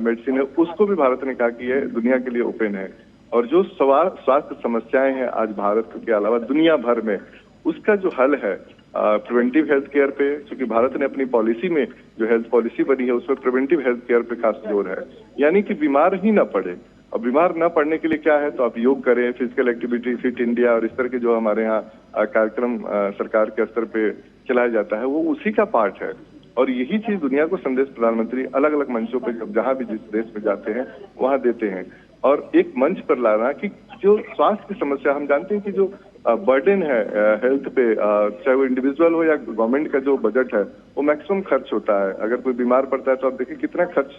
Speaker 2: मेडिसिन है, उसको भी भारत ने कहा कि ये दुनिया के लिए ओपन है। और जो स्वास्थ्य समस्याएं हैं आज भारत के अलावा दुनिया भर में, उसका जो हल है प्रिवेंटिव हेल्थ केयर पे, क्योंकि भारत ने अपनी पॉलिसी में जो हेल्थ पॉलिसी बनी है उसमें प्रिवेंटिव हेल्थ केयर पे खास जोर है, यानी कि बीमार ही ना पड़े। और बीमार ना पड़ने के लिए क्या है, तो आप योग करें, फिजिकल एक्टिविटी, फिट इंडिया और इस तरह के जो हमारे यहाँ कार्यक्रम सरकार के स्तर पे चलाया जाता है, वो उसी का पार्ट है। और यही चीज दुनिया को संदेश प्रधानमंत्री अलग अलग मंचों पे जब जहां भी जिस देश में जाते हैं वहां देते हैं। और एक मंच पर लाना कि जो स्वास्थ्य की समस्या, हम जानते हैं कि जो बर्डन है हेल्थ पे, चाहे वो इंडिविजुअल हो या गवर्नमेंट का जो बजट है, वो मैक्सिमम खर्च होता है। अगर कोई बीमार पड़ता है तो आप देखिए कितना खर्च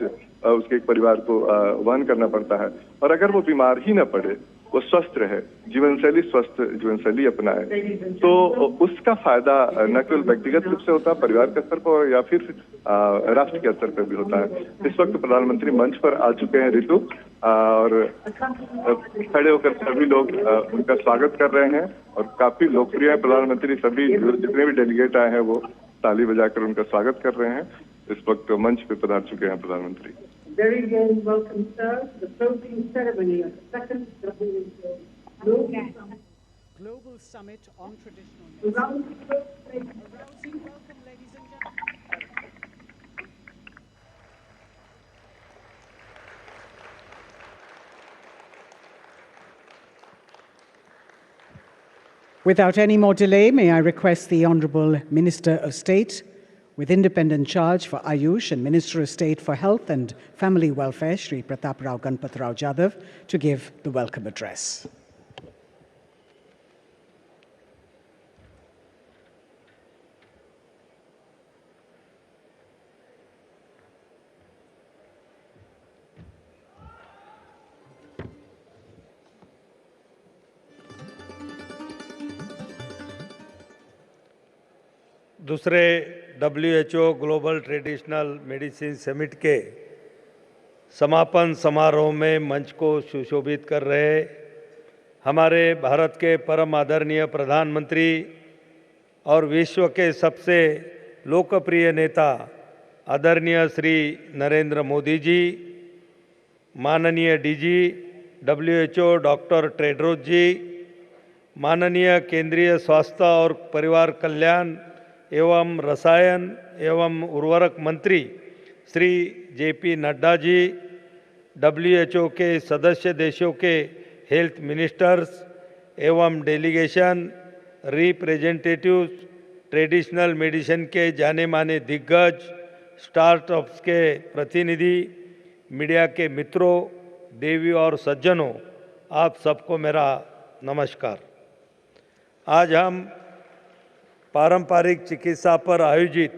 Speaker 2: उसके एक परिवार को वहन करना पड़ता है। और अगर वो बीमार ही ना पड़े, वो स्वस्थ रहे, स्वस्थ जीवन शैली अपनाए, तो उसका फायदा न केवल व्यक्तिगत रूप से होता है, परिवार के स्तर पर या फिर राष्ट्र के स्तर पर भी होता है। इस वक्त प्रधानमंत्री मंच पर आ चुके हैं ऋतु, और खड़े होकर सभी लोग उनका स्वागत कर रहे हैं और काफी लोकप्रिय है प्रधानमंत्री। सभी जितने भी डेलीगेट आए हैं वो ताली बजाकर उनका स्वागत कर रहे हैं। इस वक्त मंच पे पधार चुके हैं प्रधानमंत्री।
Speaker 3: Very warm welcome, sir, to the closing ceremony of the second WHO
Speaker 4: Global Summit on Traditional Medicine. A rousing welcome, ladies and gentlemen. Without any more delay, may I request the Honourable Minister of State with independent charge for Ayush and Minister of State for Health and Family Welfare, Shri Pratap Rao Ganpat Rao Jadhav, to give the welcome address.
Speaker 5: दूसरे WHO global traditional medicine summit के समापन समारोह में मंच को सुशोभित कर रहे हमारे भारत के परम आदरणीय प्रधानमंत्री और विश्व के सबसे लोकप्रिय नेता आदरणीय श्री नरेंद्र मोदी जी, माननीय DG WHO डॉक्टर टेड्रोस जी, माननीय केंद्रीय स्वास्थ्य और परिवार कल्याण एवं रसायन एवं उर्वरक मंत्री श्री JP नड्डा जी, WHO के सदस्य देशों के हेल्थ मिनिस्टर्स एवं डेलीगेशन रिप्रेजेंटेटिव्स, ट्रेडिशनल मेडिसिन के जाने माने दिग्गज, स्टार्टअप्स के प्रतिनिधि, मीडिया के मित्रों, देवी और सज्जनों, आप सबको मेरा नमस्कार। आज हम पारंपरिक चिकित्सा पर आयोजित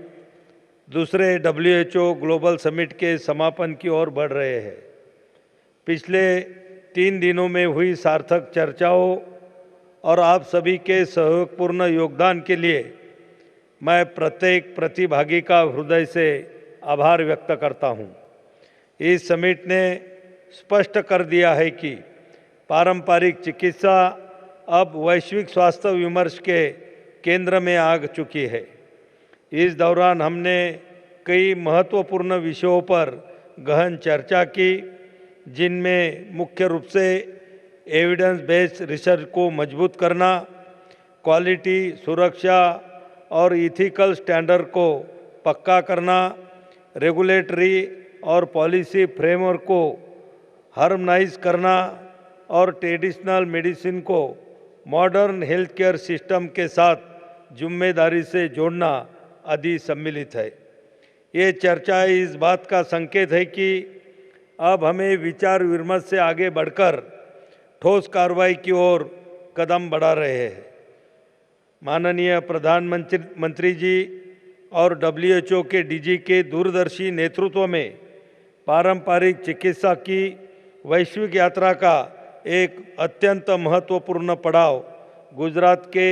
Speaker 5: दूसरे WHO ग्लोबल समिट के समापन की ओर बढ़ रहे हैं। पिछले 3 दिनों में हुई सार्थक चर्चाओं और आप सभी के सहयोगपूर्ण योगदान के लिए मैं प्रत्येक प्रतिभागी का हृदय से आभार व्यक्त करता हूं। इस समिट ने स्पष्ट कर दिया है कि पारंपरिक चिकित्सा अब वैश्विक स्वास्थ्य विमर्श के केंद्र में आ चुकी है। इस दौरान हमने कई महत्वपूर्ण विषयों पर गहन चर्चा की, जिनमें मुख्य रूप से एविडेंस बेस्ड रिसर्च को मजबूत करना, क्वालिटी, सुरक्षा और इथिकल स्टैंडर्ड को पक्का करना, रेगुलेटरी और पॉलिसी फ्रेमवर्क को हार्मोनाइज करना और ट्रेडिशनल मेडिसिन को मॉडर्न हेल्थ केयर सिस्टम के साथ जिम्मेदारी से जोड़ना आदि सम्मिलित है। ये चर्चा इस बात का संकेत है कि अब हमें विचार विमर्श से आगे बढ़कर ठोस कार्रवाई की ओर कदम बढ़ा रहे हैं। माननीय प्रधानमंत्री जी और WHO के DG के दूरदर्शी नेतृत्व में पारंपरिक चिकित्सा की वैश्विक यात्रा का एक अत्यंत महत्वपूर्ण पड़ाव गुजरात के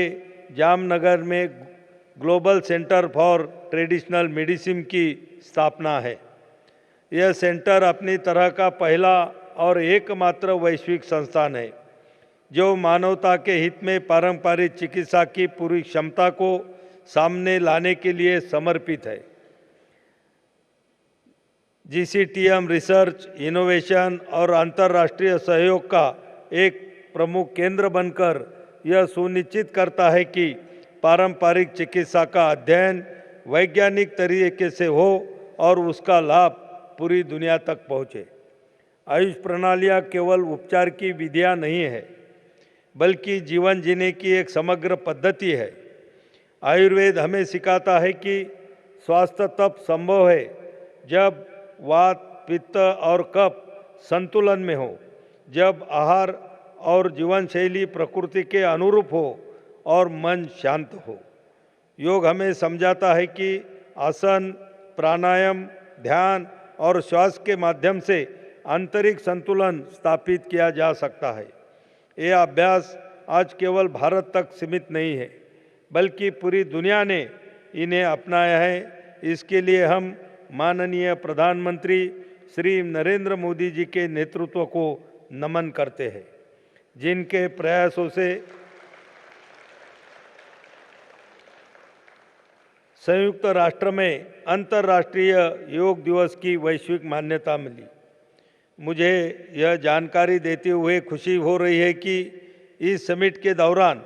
Speaker 5: जामनगर में global centre for traditional medicine की स्थापना है। यह सेंटर अपनी तरह का पहला और एकमात्र वैश्विक संस्थान है जो मानवता के हित में पारंपरिक चिकित्सा की पूरी क्षमता को सामने लाने के लिए समर्पित है। GCTM रिसर्च, इनोवेशन और अंतर्राष्ट्रीय सहयोग का एक प्रमुख केंद्र बनकर यह सुनिश्चित करता है कि पारंपरिक चिकित्सा का अध्ययन वैज्ञानिक तरीके से हो और उसका लाभ पूरी दुनिया तक पहुंचे। आयुष प्रणालियां केवल उपचार की विधियां नहीं है, बल्कि जीवन जीने की एक समग्र पद्धति है। आयुर्वेद हमें सिखाता है कि स्वास्थ्य तब संभव है जब वात, पित्त और कफ संतुलन में हो, जब आहार और जीवन शैली प्रकृति के अनुरूप हो और मन शांत हो। योग हमें समझाता है कि आसन, प्राणायाम, ध्यान और श्वास के माध्यम से आंतरिक संतुलन स्थापित किया जा सकता है। यह अभ्यास आज केवल भारत तक सीमित नहीं है, बल्कि पूरी दुनिया ने इन्हें अपनाया है। इसके लिए हम माननीय प्रधानमंत्री श्री नरेंद्र मोदी जी के नेतृत्व को नमन करते हैं, जिनके प्रयासों से संयुक्त राष्ट्र में अंतर्राष्ट्रीय योग दिवस की वैश्विक मान्यता मिली। मुझे यह जानकारी देते हुए खुशी हो रही है कि इस समिट के दौरान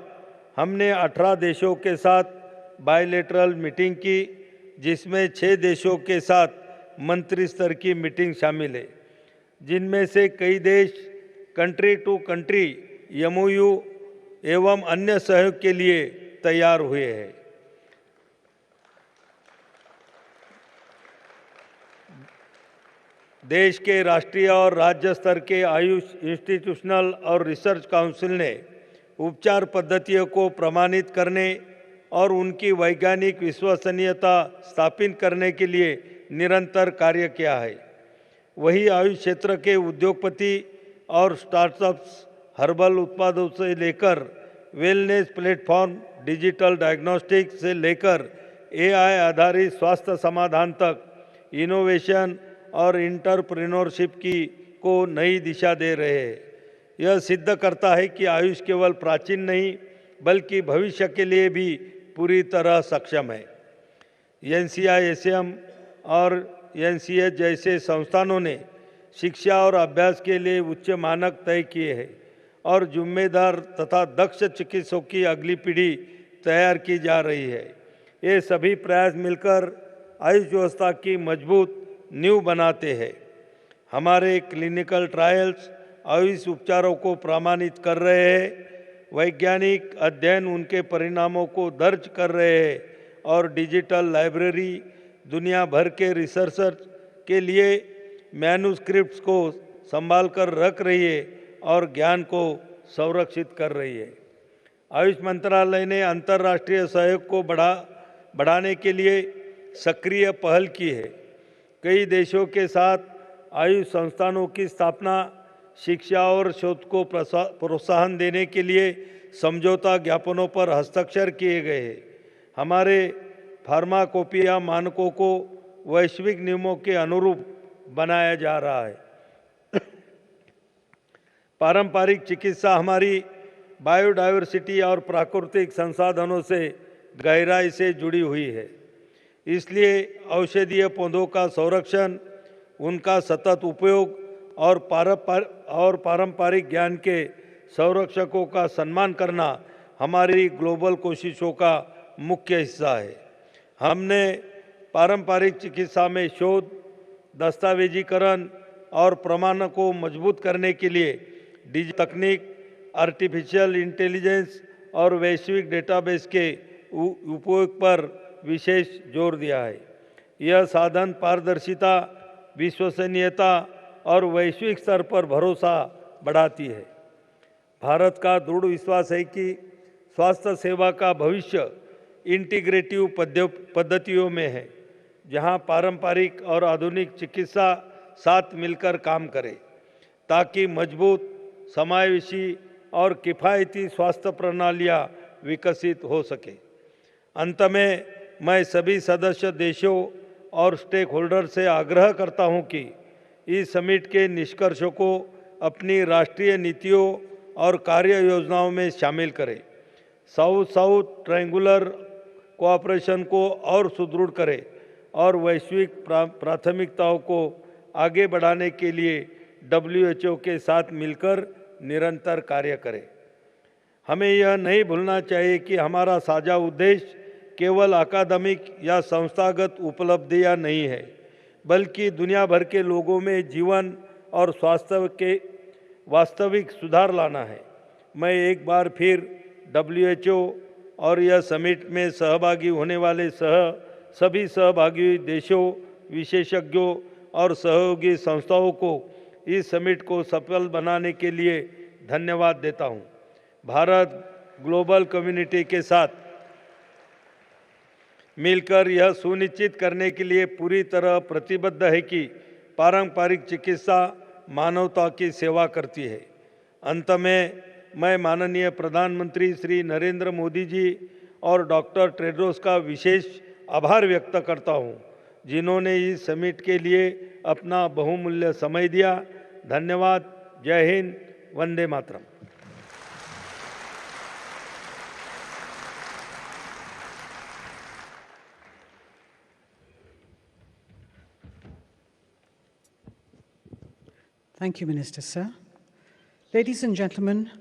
Speaker 5: हमने 18 देशों के साथ बायलैटरल मीटिंग की, जिसमें 6 देशों के साथ मंत्री स्तर की मीटिंग शामिल है, जिनमें से कई देश कंट्री टू कंट्री MOU एवं अन्य सहयोग के लिए तैयार हुए हैं। देश के राष्ट्रीय और राज्य स्तर के आयुष इंस्टीट्यूशनल और रिसर्च काउंसिल ने उपचार पद्धतियों को प्रमाणित करने और उनकी वैज्ञानिक विश्वसनीयता स्थापित करने के लिए निरंतर कार्य किया है। वही आयुष क्षेत्र के उद्योगपति और स्टार्टअप्स हर्बल उत्पादों से लेकर वेलनेस प्लेटफॉर्म, डिजिटल डायग्नोस्टिक से लेकर AI आधारित स्वास्थ्य समाधान तक इनोवेशन और एंटरप्रेन्योरशिप को नई दिशा दे रहे हैं। यह सिद्ध करता है कि आयुष केवल प्राचीन नहीं, बल्कि भविष्य के लिए भी पूरी तरह सक्षम है। NCI-SM और NCH जैसे संस्थानों ने शिक्षा और अभ्यास के लिए उच्च मानक तय किए हैं और जिम्मेदार तथा दक्ष चिकित्सकों की अगली पीढ़ी तैयार की जा रही है। ये सभी प्रयास मिलकर आयुष व्यवस्था की मजबूत नींव बनाते हैं। हमारे क्लिनिकल ट्रायल्स आयुष उपचारों को प्रमाणित कर रहे हैं, वैज्ञानिक अध्ययन उनके परिणामों को दर्ज कर रहे हैं और डिजिटल लाइब्रेरी दुनिया भर के रिसर्चर्स के लिए मैन्युस्क्रिप्ट्स को संभाल कर रख रही है और ज्ञान को संरक्षित कर रही है। आयुष मंत्रालय ने अंतर्राष्ट्रीय सहयोग को बढ़ाने के लिए सक्रिय पहल की है। कई देशों के साथ आयुष संस्थानों की स्थापना, शिक्षा और शोध को प्रोत्साहन देने के लिए समझौता ज्ञापनों पर हस्ताक्षर किए गए हैं। हमारे फार्माकोपिया मानकों को वैश्विक नियमों के अनुरूप बनाया जा रहा है। पारंपरिक चिकित्सा हमारी बायोडायवर्सिटी और प्राकृतिक संसाधनों से गहराई से जुड़ी हुई है। इसलिए औषधीय पौधों का संरक्षण, उनका सतत उपयोग और पारंपरिक ज्ञान के संरक्षकों का सम्मान करना हमारी ग्लोबल कोशिशों का मुख्य हिस्सा है। हमने पारंपरिक चिकित्सा में शोध, दस्तावेजीकरण और प्रमाणन को मजबूत करने के लिए डिजिटल तकनीक, आर्टिफिशियल इंटेलिजेंस और वैश्विक डेटाबेस के उपयोग पर विशेष जोर दिया है। यह साधन पारदर्शिता, विश्वसनीयता और वैश्विक स्तर पर भरोसा बढ़ाती है। भारत का दृढ़ विश्वास है कि स्वास्थ्य सेवा का भविष्य इंटीग्रेटिव पद्धतियों में है, जहां पारंपरिक और आधुनिक चिकित्सा साथ मिलकर काम करे, ताकि मजबूत, समावेशी और किफ़ायती स्वास्थ्य प्रणालियां विकसित हो सके। अंत में मैं सभी सदस्य देशों और स्टेक होल्डर से आग्रह करता हूं कि इस समिट के निष्कर्षों को अपनी राष्ट्रीय नीतियों और कार्य योजनाओं में शामिल करें। साउथ साउथ ट्रायंगुलर कोऑपरेशन को और सुदृढ़ करें और वैश्विक प्राथमिकताओं को आगे बढ़ाने के लिए WHO के साथ मिलकर निरंतर कार्य करें। हमें यह नहीं भूलना चाहिए कि हमारा साझा उद्देश्य केवल अकादमिक या संस्थागत उपलब्धियां नहीं है, बल्कि दुनिया भर के लोगों में जीवन और स्वास्थ्य के वास्तविक सुधार लाना है। मैं एक बार फिर WHO और यह समिट में सहभागी होने वाले सभी सहभागी देशों, विशेषज्ञों और सहयोगी संस्थाओं को इस समिट को सफल बनाने के लिए धन्यवाद देता हूं। भारत ग्लोबल कम्युनिटी के साथ मिलकर यह सुनिश्चित करने के लिए पूरी तरह प्रतिबद्ध है कि पारंपरिक चिकित्सा मानवता की सेवा करती है। अंत में मैं माननीय प्रधानमंत्री श्री नरेंद्र मोदी जी और डॉक्टर टेड्रोस का विशेष आभार व्यक्त करता हूं, जिन्होंने इस समिट के लिए अपना बहुमूल्य समय दिया। धन्यवाद। जय Hind. Vande Mataram.
Speaker 4: Thank you, Minister, sir. Ladies and gentlemen,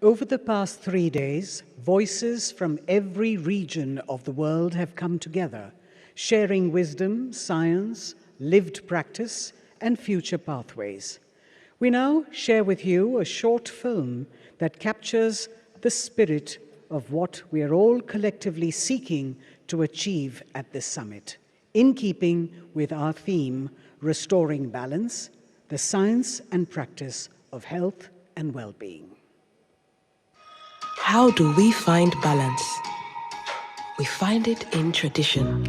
Speaker 4: over the past 3 days, voices from every region of the world have come together, sharing wisdom, science, lived practice, and future pathways. We now share with you a short film that captures the spirit of what we are all collectively seeking to achieve at this summit, in keeping with our theme, Restoring Balance, the science and practice of health and well-being.
Speaker 6: How do we find balance? We find it in tradition,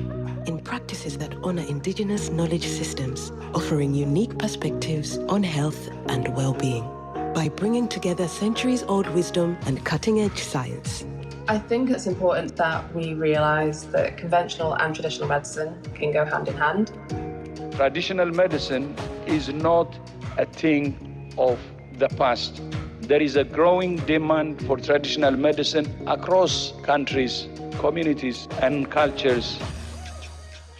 Speaker 6: in practices that honor indigenous knowledge systems, offering unique perspectives on health and well-being, by bringing together centuries-old wisdom and cutting-edge science.
Speaker 7: I think it's important that we realize that conventional and traditional medicine can go hand in hand.
Speaker 8: Traditional medicine is not a thing of the past. There is a growing demand for traditional medicine across countries, communities, and cultures.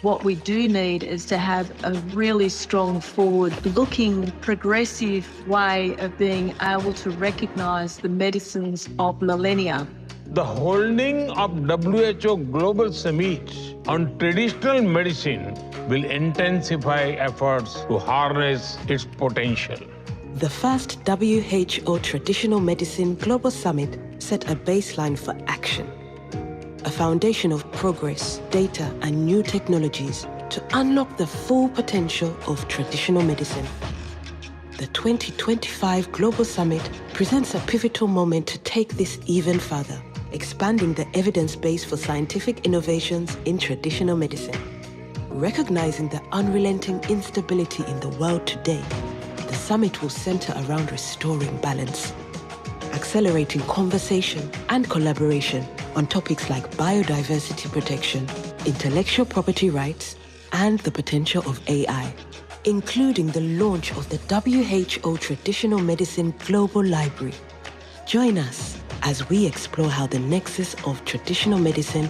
Speaker 9: What we do need is to have a really strong, forward-looking, progressive way of being able to recognise the medicines of millennia.
Speaker 10: The holding of WHO Global Summit on Traditional Medicine will intensify efforts to harness its potential.
Speaker 6: The first WHO Traditional Medicine Global Summit set a baseline for action, a foundation of progress, data, and new technologies to unlock the full potential of traditional medicine. The 2025 Global Summit presents a pivotal moment to take this even further, expanding the evidence base for scientific innovations in traditional medicine. Recognizing the unrelenting instability in the world today, the summit will center around restoring balance, accelerating conversation and collaboration on topics like biodiversity protection, intellectual property rights, and the potential of AI, including the launch of the WHO Traditional Medicine Global Library. Join us as we explore how the nexus of traditional medicine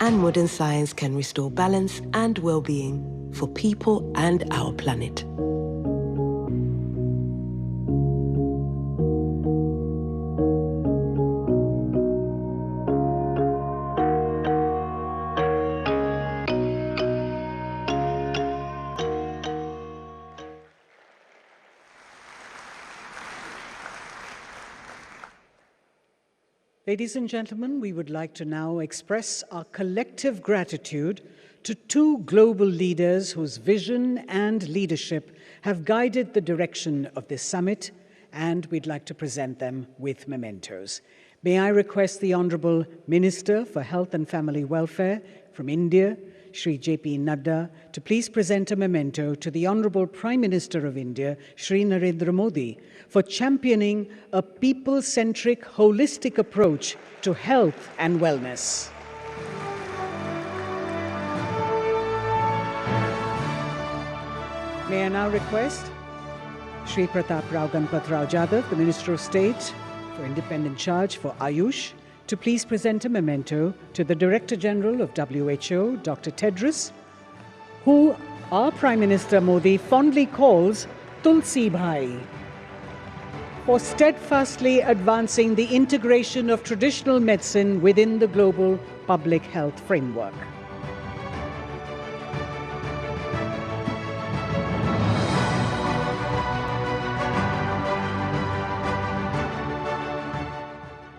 Speaker 6: and modern science can restore balance and well-being for people and our planet.
Speaker 4: Ladies and gentlemen, we would like to now express our collective gratitude to two global leaders whose vision and leadership have guided the direction of this summit, and we'd like to present them with mementos. May I request the Honourable Minister for Health and Family Welfare from India, Shri J.P. Nadda, to please present a memento to the Honourable Prime Minister of India, Shri Narendra Modi, for championing a people-centric, holistic approach to health and wellness. May I now request Shri Pratap Rao Ganpat Rao Jadhav, the Minister of State for Independent Charge for Ayush, to please present a memento to the Director General of WHO, Dr. Tedros, who our Prime Minister Modi fondly calls Tulsi Bhai, for steadfastly advancing the integration of traditional medicine within the global public health framework.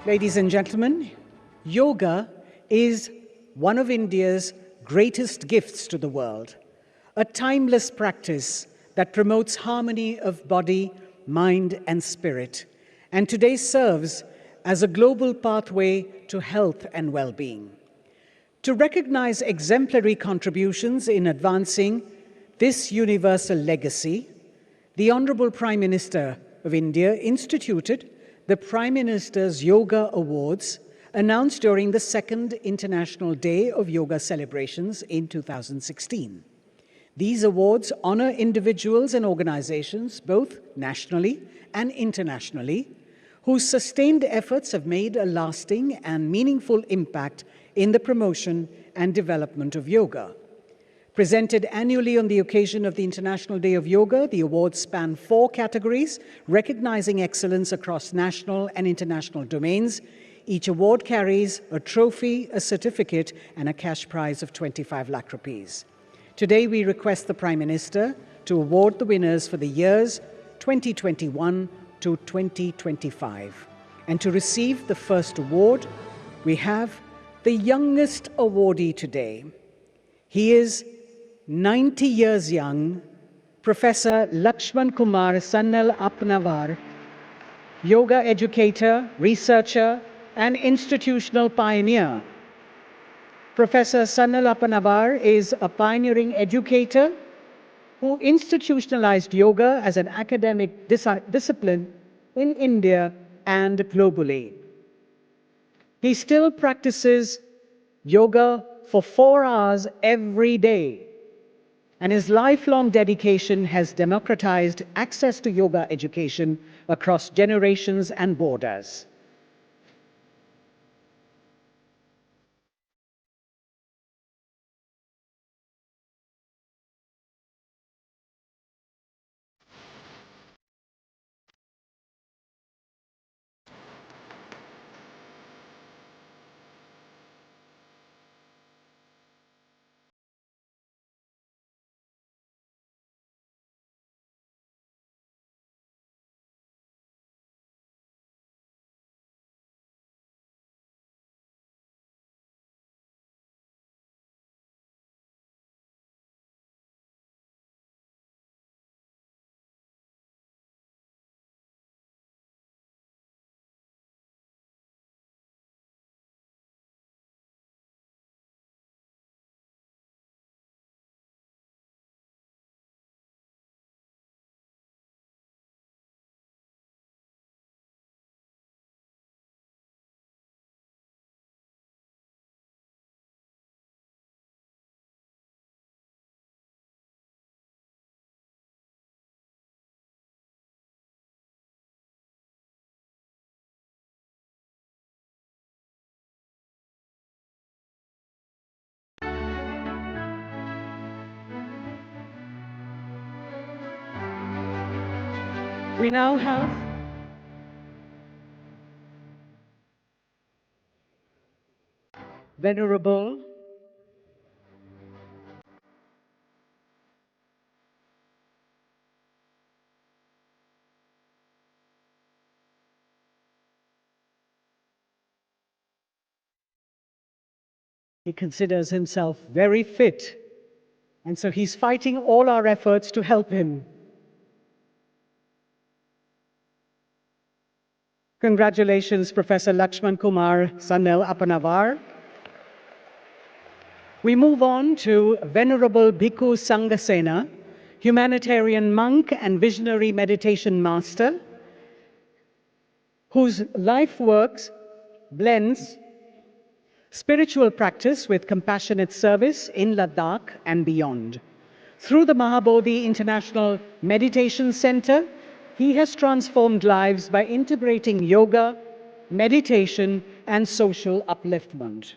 Speaker 4: Ladies and gentlemen, yoga is one of India's greatest gifts to the world, a timeless practice that promotes harmony of body, mind, and spirit, and today serves as a global pathway to health and well-being. To recognize exemplary contributions in advancing this universal legacy, the Honorable Prime Minister of India instituted the Prime Minister's Yoga Awards, announced during the second International Day of Yoga celebrations in 2016. These awards honor individuals and organizations, both nationally and internationally, whose sustained efforts have made a lasting and meaningful impact in the promotion and development of yoga. Presented annually on the occasion of the International Day of Yoga, the awards span 4 categories, recognizing excellence across national and international domains. Each award carries a trophy, a certificate, and a cash prize of 25 lakh rupees. Today, we request the Prime Minister to award the winners for the years 2021 to 2025. And to receive the first award, we have the youngest awardee today. He is 90 years young, Professor Lakshman Kumar Sannal Apnavar, yoga educator, researcher, and institutional pioneer. Professor Sannal Apnavar is a pioneering educator who institutionalized yoga as an academic discipline in India and globally. He still practices yoga for 4 hours every day, and his lifelong dedication has democratized access to yoga education across generations and borders. We now have Venerable He considers himself very fit, and so he's fighting all our efforts to help him. Congratulations, Professor Lakshman Kumar Sannal Apnavar. We move on to Venerable Bhikkhu Sangasena, humanitarian monk and visionary meditation master, whose life works blends spiritual practice with compassionate service in Ladakh and beyond. Through the Mahabodhi International Meditation Center, he has transformed lives by integrating yoga, meditation, and social upliftment.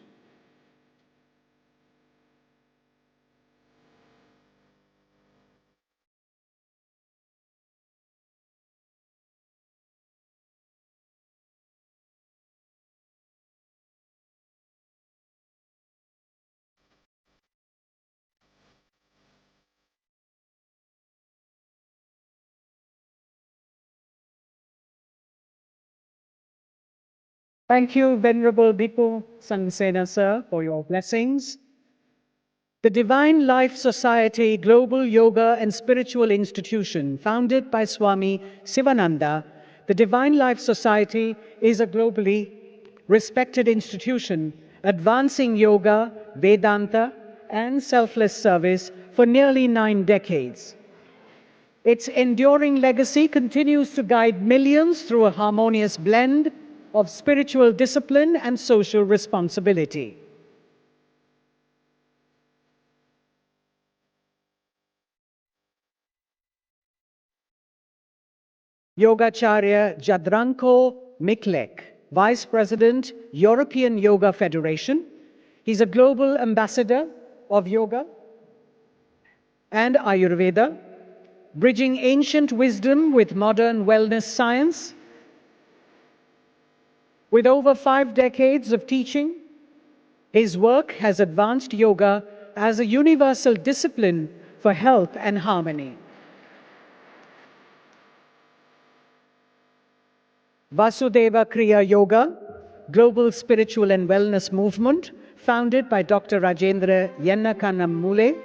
Speaker 4: Thank you, Venerable Bhikkhu Sangsena, sir, for your blessings. The Divine Life Society Global Yoga and Spiritual Institution, founded by Swami Sivananda, the Divine Life Society is a globally respected institution advancing yoga, Vedanta, and selfless service for nearly 9 decades. Its enduring legacy continues to guide millions through a harmonious blend of spiritual discipline and social responsibility. Yogacharya Jadranko Miklek, Vice President, European Yoga Federation. He's a global ambassador of yoga and Ayurveda, bridging ancient wisdom with modern wellness science. With over 5 decades of teaching, his work has advanced yoga as a universal discipline for health and harmony. Vasudeva Kriya Yoga, global spiritual and wellness movement, founded by Dr. Rajendra Yennakannamule.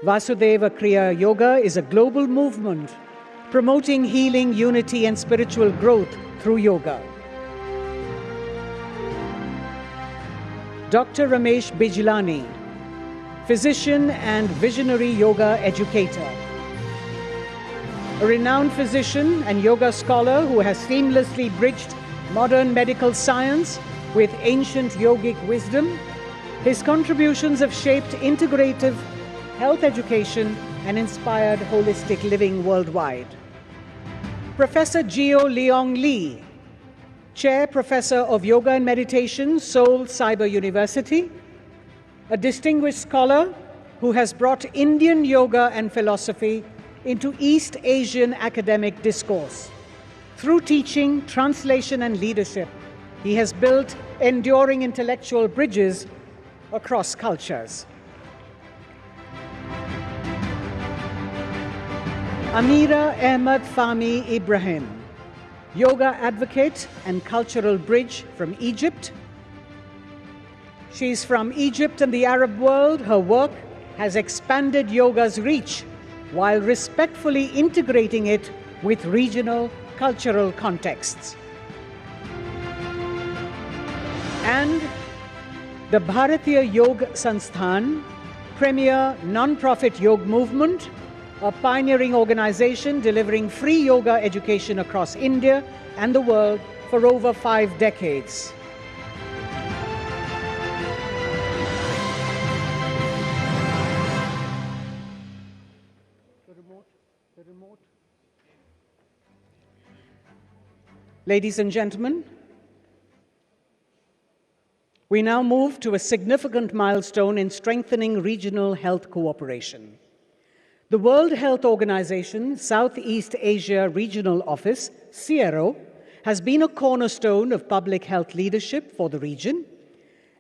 Speaker 4: Vasudeva Kriya Yoga is a global movement promoting healing, unity, and spiritual growth through yoga. Dr. Ramesh Bijlani, physician and visionary yoga educator. A renowned physician and yoga scholar who has seamlessly bridged modern medical science with ancient yogic wisdom, his contributions have shaped integrative health education and inspired holistic living worldwide. Professor Gio Leong Lee, Chair Professor of Yoga and Meditation, Seoul Cyber University, a distinguished scholar who has brought Indian yoga and philosophy into East Asian academic discourse. Through teaching, translation, and leadership, he has built enduring intellectual bridges across cultures. Amira Ahmad Fahmi Ibrahim, yoga advocate and cultural bridge from Egypt. She's from Egypt and the Arab world. Her work has expanded yoga's reach while respectfully integrating it with regional cultural contexts. And the Bharatiya Yoga Sansthan, premier non-profit yoga movement, a pioneering organization delivering free yoga education across India and the world for over 5 decades. Ladies and gentlemen, we now move to a significant milestone in strengthening regional health cooperation. The World Health Organization Southeast Asia Regional Office, CIERO, has been a cornerstone of public health leadership for the region.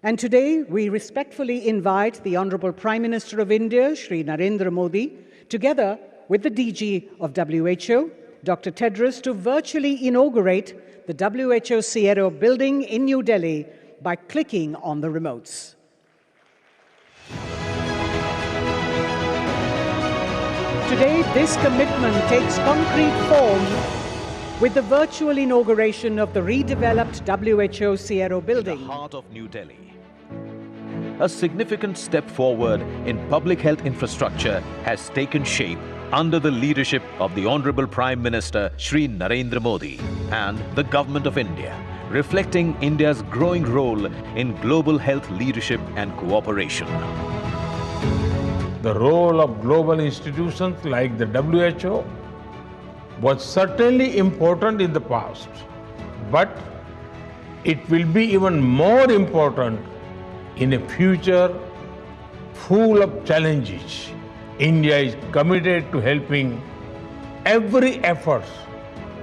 Speaker 4: And today, we respectfully invite the Honorable Prime Minister of India, Shri Narendra Modi, together with the DG of WHO, Dr. Tedros, to virtually inaugurate the WHO CIERO building in New Delhi by clicking on the remotes. Today, this commitment takes concrete form with the virtual inauguration of the redeveloped WHO CIERO building.
Speaker 11: In the heart of New Delhi. A significant step forward in public health infrastructure has taken shape under the leadership of the Honorable Prime Minister Shri Narendra Modi and the Government of India, reflecting India's growing role in global health leadership and cooperation.
Speaker 10: The role of global institutions like the WHO was certainly important in the past, but it will be even more important in a future full of challenges. India is committed to helping every effort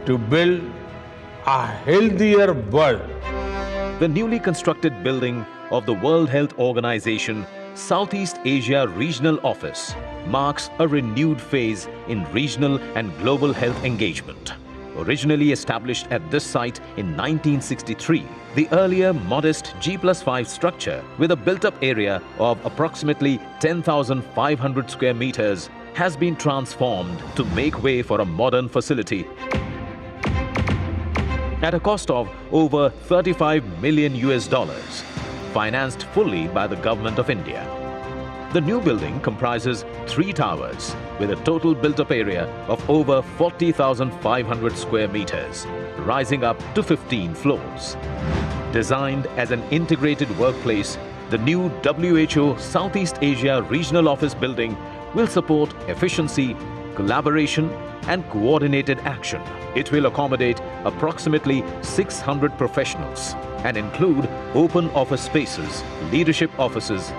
Speaker 10: to build a healthier world.
Speaker 11: The newly constructed building of the World Health Organization Southeast Asia Regional Office marks a renewed phase in regional and global health engagement. Originally established at this site in 1963, the earlier modest G+5 structure with a built-up area of approximately 10,500 square meters has been transformed to make way for a modern facility at a cost of over $35 million, financed fully by the Government of India. The new building comprises 3 towers with a total built-up area of over 40,500 square meters, rising up to 15 floors. Designed as an integrated workplace, the new WHO Southeast Asia Regional Office building will support efficiency, collaboration, and coordinated action. It will accommodate approximately 600 professionals and include open office spaces, leadership offices,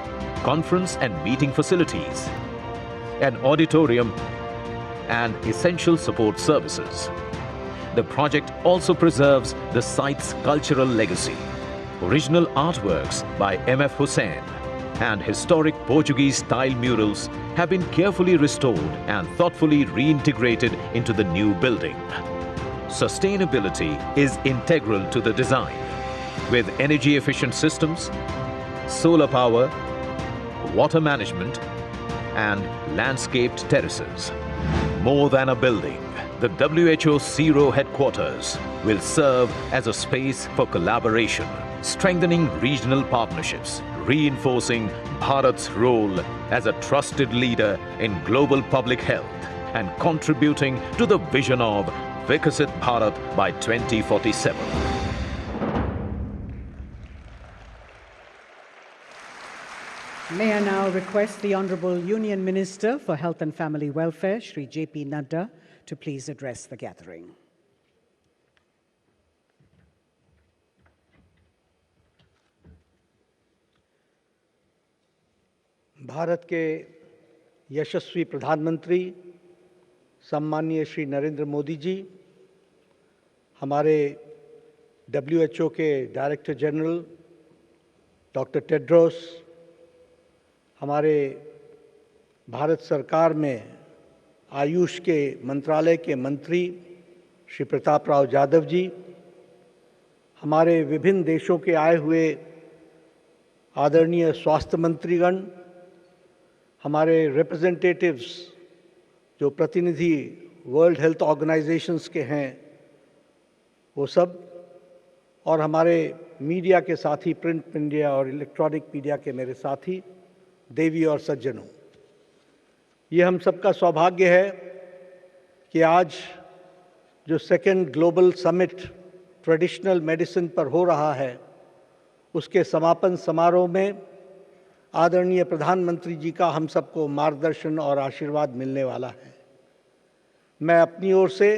Speaker 11: conference and meeting facilities, an auditorium, and essential support services. The project also preserves the site's cultural legacy. Original artworks by M.F. Hussain and historic Portuguese-style murals have been carefully restored and thoughtfully reintegrated into the new building. Sustainability is integral to the design, with energy-efficient systems, solar power, water management, and landscaped terraces. More than a building, the WHO CIRO headquarters will serve as a space for collaboration, strengthening regional partnerships, reinforcing Bharat's role as a trusted leader in global public health, and contributing to the vision of Vikasit Bharat by 2047.
Speaker 4: May I now request the Honourable Union Minister for Health and Family Welfare, Shri J.P. Nadda, to please address the gathering.
Speaker 12: Bharat के यशस्वी प्रधानमंत्री सम्माननीय श्री नरेंद्र मोदी जी, हमारे WHO के director general doctor Tedros, हमारे भारत सरकार में आयुष के मंत्रालय के मंत्री श्री प्रताप राव जाधव जी, हमारे विभिन्न देशों के आए हुए आदरणीय स्वास्थ्य मंत्रीगण, हमारे रिप्रेजेंटेटिव्स जो प्रतिनिधि वर्ल्ड हेल्थ ऑर्गेनाइजेशंस के हैं वो सब, और हमारे मीडिया के साथी, प्रिंट मीडिया और इलेक्ट्रॉनिक मीडिया के मेरे साथी, देवी और सज्जनों, ये हम सबका सौभाग्य है कि आज जो second global summit traditional medicine पर हो रहा है, उसके समापन समारोह में आदरणीय प्रधानमंत्री जी का हम सबको मार्गदर्शन और आशीर्वाद मिलने वाला है। मैं अपनी ओर से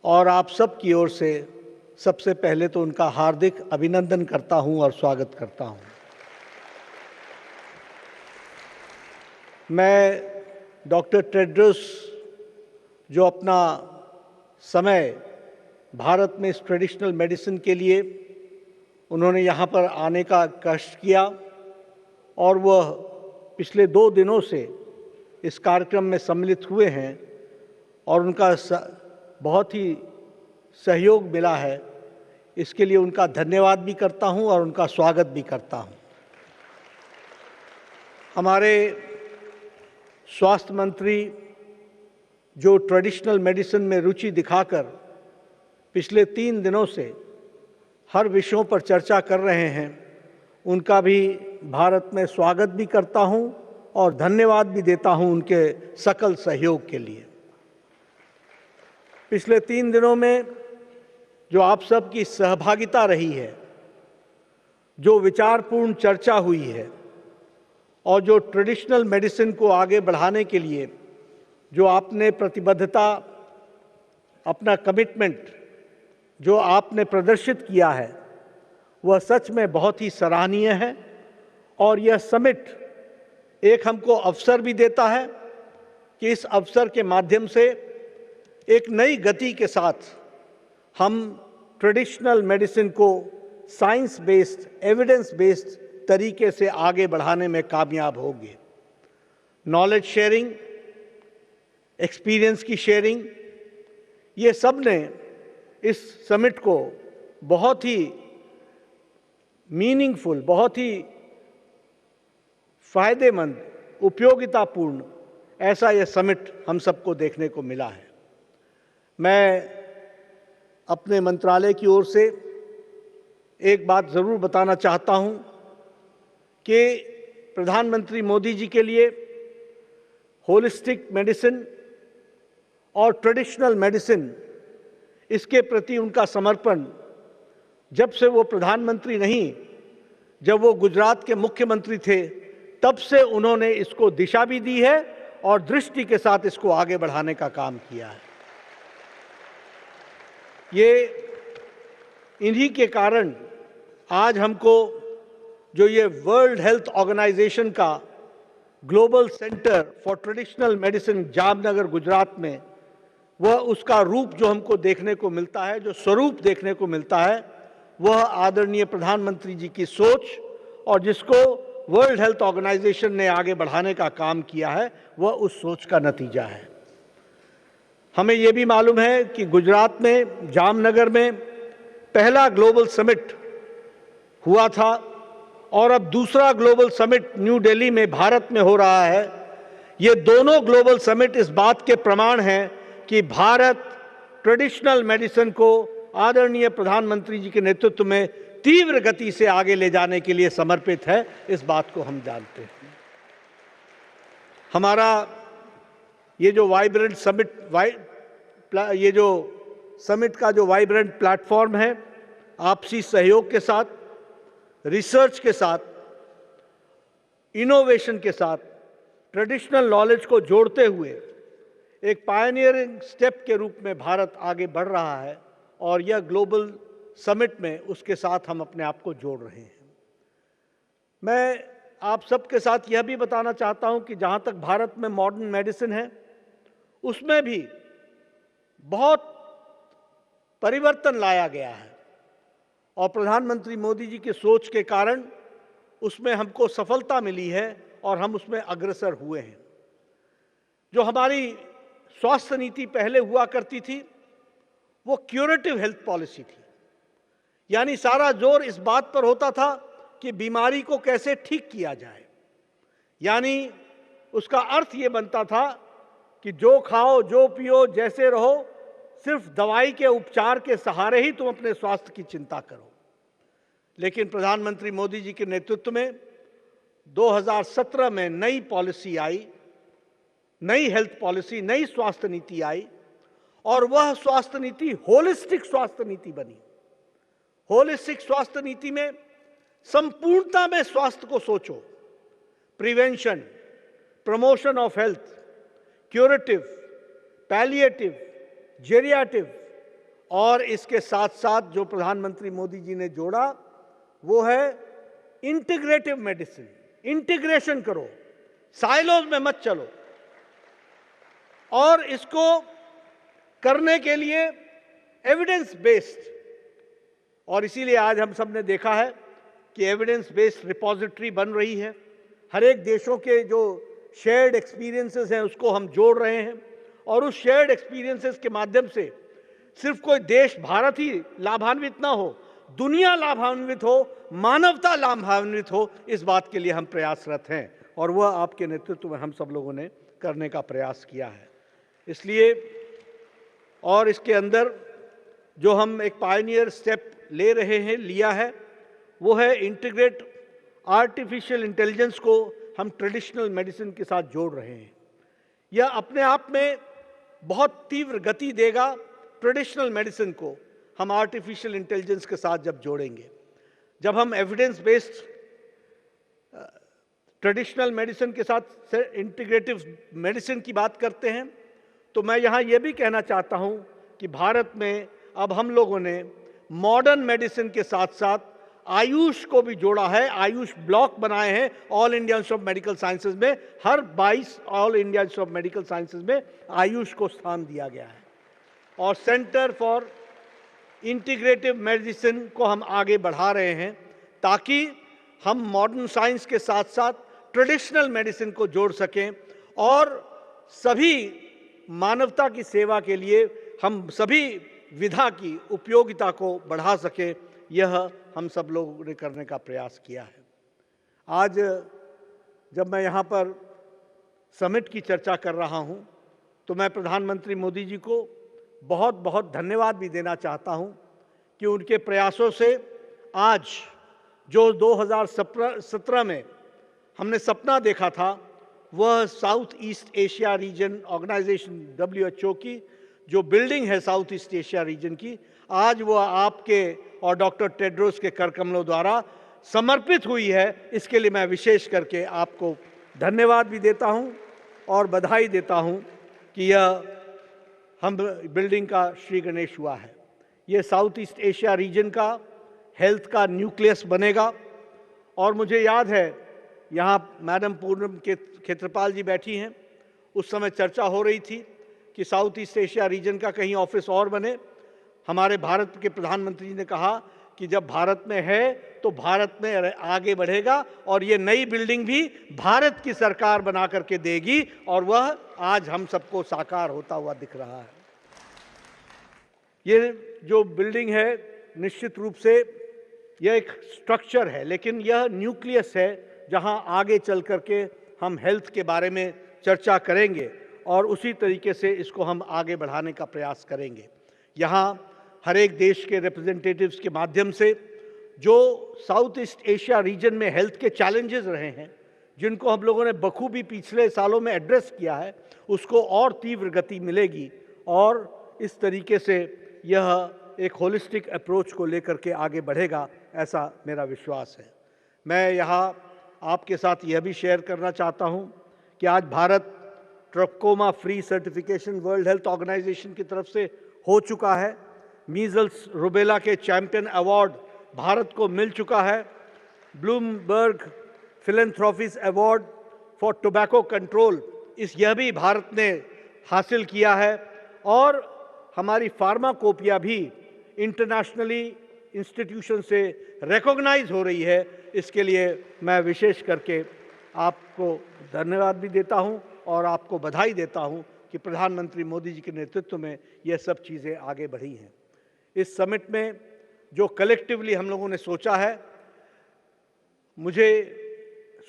Speaker 12: और आप सब की ओर से सबसे पहले तो उनका हार्दिक अभिनंदन करता हूं और स्वागत करता हूं। मैं डॉक्टर टेड्रोस जो अपना समय भारत में इस ट्रेडिशनल मेडिसिन के लिए उन्होंने यहाँ पर आने का कष्ट किया और वह पिछले 2 दिनों से इस कार्यक्रम में सम्मिलित हुए हैं और उनका बहुत ही सहयोग मिला है, इसके लिए उनका धन्यवाद भी करता हूं और उनका स्वागत भी करता हूं। हमारे स्वास्थ्य मंत्री जो ट्रेडिशनल मेडिसिन में रुचि दिखाकर पिछले 3 दिनों से हर विषयों पर चर्चा कर रहे हैं, उनका भी भारत में स्वागत भी करता हूं और धन्यवाद भी देता हूं उनके सकल सहयोग के लिए। पिछले 3 दिनों में जो आप सब की सहभागिता रही है, जो विचारपूर्ण चर्चा हुई है और जो ट्रेडिशनल मेडिसिन को आगे बढ़ाने के लिए जो आपने प्रतिबद्धता अपना कमिटमेंट जो आपने प्रदर्शित किया है वह सच में बहुत ही सराहनीय है। और यह समिट एक हमको अवसर भी देता है कि इस अवसर के माध्यम से एक नई गति के साथ हम ट्रेडिशनल मेडिसिन को साइंस बेस्ड, एविडेंस बेस्ड तरीके से आगे बढ़ाने में कामयाब होंगे। नॉलेज शेयरिंग, एक्सपीरियंस की शेयरिंग, ये सब ने इस समिट को बहुत ही मीनिंगफुल, बहुत ही फायदेमंद, उपयोगितापूर्ण ऐसा यह समिट हम सबको देखने को मिला है। मैं अपने मंत्रालय की ओर से एक बात जरूर बताना चाहता हूं कि प्रधानमंत्री मोदी जी के लिए होलिस्टिक मेडिसिन और ट्रेडिशनल मेडिसिन, इसके प्रति उनका समर्पण जब से वो प्रधानमंत्री नहीं, जब वो गुजरात के मुख्यमंत्री थे, तब से उन्होंने इसको दिशा भी दी है और दृष्टि के साथ इसको आगे बढ़ाने का काम किया है। ये इन्हीं के कारण आज हमको जो ये वर्ल्ड हेल्थ ऑर्गेनाइजेशन का global centre for traditional medicine Jamnagar Gujarat में, वह उसका रूप जो हमको देखने को मिलता है, जो स्वरूप देखने को मिलता है, वह आदरणीय प्रधानमंत्री जी की सोच और जिसको वर्ल्ड हेल्थ ऑर्गेनाइजेशन ने आगे बढ़ाने का काम किया है, वह उस सोच का नतीजा है। हमें यह भी मालूम है कि गुजरात में जामनगर में पहला ग्लोबल समिट हुआ था और अब दूसरा ग्लोबल समिट न्यू दिल्ली में भारत में हो रहा है। ये दोनों ग्लोबल समिट इस बात के प्रमाण हैं कि भारत ट्रेडिशनल मेडिसिन को आदरणीय प्रधानमंत्री जी के नेतृत्व में तीव्र गति से आगे ले जाने के लिए समर्पित है। इस बात को हम जानते हैं। हमारा ये जो वाइब्रेंट समिट, ये जो समिट का जो वाइब्रेंट प्लेटफॉर्म है, आपसी सहयोग के साथ, रिसर्च के साथ, इनोवेशन के साथ, ट्रेडिशनल नॉलेज को जोड़ते हुए एक पायनियरिंग स्टेप के रूप में भारत आगे बढ़ रहा है और यह ग्लोबल समिट में उसके साथ हम अपने आप को जोड़ रहे हैं। मैं आप सबके साथ यह भी बताना चाहता हूं कि जहां तक भारत में मॉडर्न मेडिसिन है, उसमें भी बहुत परिवर्तन लाया गया है और प्रधानमंत्री मोदी जी की सोच के कारण उसमें हमको सफलता मिली है और हम उसमें अग्रसर हुए हैं। जो हमारी स्वास्थ्य नीति पहले हुआ करती थी, वो क्यूरेटिव हेल्थ पॉलिसी थी, यानी सारा जोर इस बात पर होता था कि बीमारी को कैसे ठीक किया जाए। यानी उसका अर्थ ये बनता था कि जो खाओ, जो पियो, जैसे रहो, सिर्फ दवाई के उपचार के सहारे ही तुम अपने स्वास्थ्य की चिंता करो। लेकिन प्रधानमंत्री मोदी जी के नेतृत्व में 2017 में नई पॉलिसी आई, नई हेल्थ पॉलिसी, नई स्वास्थ्य नीति आई और वह स्वास्थ्य नीति होलिस्टिक स्वास्थ्य नीति बनी। होलिस्टिक स्वास्थ्य नीति में संपूर्णता में स्वास्थ्य को सोचो, prevention, promotion of health, curative, palliative, geriatric और इसके साथ साथ जो प्रधानमंत्री मोदी जी ने जोड़ा वो है इंटीग्रेटिव मेडिसिन। इंटीग्रेशन करो, साइलोज में मत चलो और इसको करने के लिए एविडेंस बेस्ड, और इसीलिए आज हम सब ने देखा है कि एविडेंस बेस्ड रिपोजिटरी बन रही है। हर एक देशों के जो शेयर्ड एक्सपीरियंसेस हैं उसको हम जोड़ रहे हैं और उस शेयर्ड एक्सपीरियंसेस के माध्यम से सिर्फ कोई देश भारत ही लाभान्वित ना हो, दुनिया लाभान्वित हो, मानवता लाभान्वित हो, इस बात के लिए हम प्रयासरत हैं और वह आपके नेतृत्व में हम सब लोगों ने करने का प्रयास किया है। इसलिए और इसके अंदर जो हम एक पायनियर स्टेप ले रहे हैं, लिया है, वो है इंटीग्रेट आर्टिफिशियल इंटेलिजेंस को हम ट्रेडिशनल मेडिसिन के साथ जोड़ रहे हैं। यह अपने आप में बहुत तीव्र गति देगा ट्रेडिशनल मेडिसिन को हम आर्टिफिशियल इंटेलिजेंस के साथ जब जोड़ेंगे। जब हम एविडेंस बेस्ड ट्रेडिशनल मेडिसिन के साथ इंटीग्रेटिव मेडिसिन की बात करते हैं तो मैं यहाँ यह भी कहना चाहता हूँ कि भारत में अब हम लोगों ने मॉडर्न मेडिसिन के साथ साथ आयुष को भी जोड़ा है। आयुष ब्लॉक बनाए हैं all India institute of medical sciences में। हर 22 all India institute of medical sciences में आयुष को स्थान दिया गया है। और सेंटर फॉर इंटीग्रेटिव मेडिसिन को हम आगे बढ़ा रहे हैं ताकि हम मॉडर्न साइंस के साथ साथ ट्रेडिशनल मेडिसिन को जोड़ सकें और सभी मानवता की सेवा के लिए हम सभी विधा की उपयोगिता को बढ़ा सकें। यह हम सब लोगों ने करने का प्रयास किया है। आज जब मैं यहाँ पर समिट की चर्चा कर रहा हूँ तो मैं प्रधानमंत्री मोदी जी को बहुत बहुत धन्यवाद भी देना चाहता हूँ कि उनके प्रयासों से आज जो 2017 में हमने सपना देखा था, वह south east Asia region organization WHO की जो बिल्डिंग है साउथ ईस्ट एशिया रीजन की, आज वो आपके और डॉक्टर टेड्रोस के करकमलों द्वारा समर्पित हुई है। इसके लिए मैं विशेष करके आपको धन्यवाद भी देता हूं और बधाई देता हूं कि यह हम बिल्डिंग का श्री गणेश हुआ है। ये साउथ ईस्ट एशिया रीजन का हेल्थ का न्यूक्लियस बनेगा। और मुझे याद है यहाँ मैडम पूनम के क्षेत्रपाल जी बैठी हैं, उस समय चर्चा हो रही थी कि साउथ ईस्ट एशिया रीजन का कहीं ऑफिस और बने। हमारे भारत के प्रधानमंत्री जी ने कहा कि जब भारत में है तो भारत में आगे बढ़ेगा और ये नई बिल्डिंग भी भारत की सरकार बना करके देगी और वह आज हम सबको साकार होता हुआ दिख रहा है। ये जो बिल्डिंग है निश्चित रूप से यह एक स्ट्रक्चर है, लेकिन यह न्यूक्लियस है जहां आगे चल करके हम हेल्थ के बारे में चर्चा करेंगे और उसी तरीके से इसको हम आगे बढ़ाने का प्रयास करेंगे। यहाँ हर एक देश के रिप्रेजेंटेटिव्स के माध्यम से जो साउथ ईस्ट एशिया रीजन में हेल्थ के चैलेंजेस रहे हैं, जिनको हम लोगों ने बखूबी पिछले सालों में एड्रेस किया है, उसको और तीव्र गति मिलेगी और इस तरीके से यह एक होलिस्टिक अप्रोच को लेकर के आगे बढ़ेगा, ऐसा मेरा विश्वास है। मैं यहाँ आपके साथ यह भी शेयर करना चाहता हूँ कि आज Bharat trachoma free certification world health organization की तरफ से हो चुका है। मीजल्स रुबेला के चैंपियन अवार्ड भारत को मिल चुका है। Bloomberg Philanthropies award for tobacco control यह भी भारत ने हासिल किया है और हमारी फार्माकोपिया भी इंटरनेशनली इंस्टीट्यूशन से रिकॉग्नाइज हो रही है। इसके लिए मैं विशेष करके आपको धन्यवाद भी देता हूं और आपको बधाई देता हूं कि प्रधानमंत्री मोदी जी के नेतृत्व में यह सब चीज़ें आगे बढ़ी हैं। इस समिट में जो कलेक्टिवली हम लोगों ने सोचा है, मुझे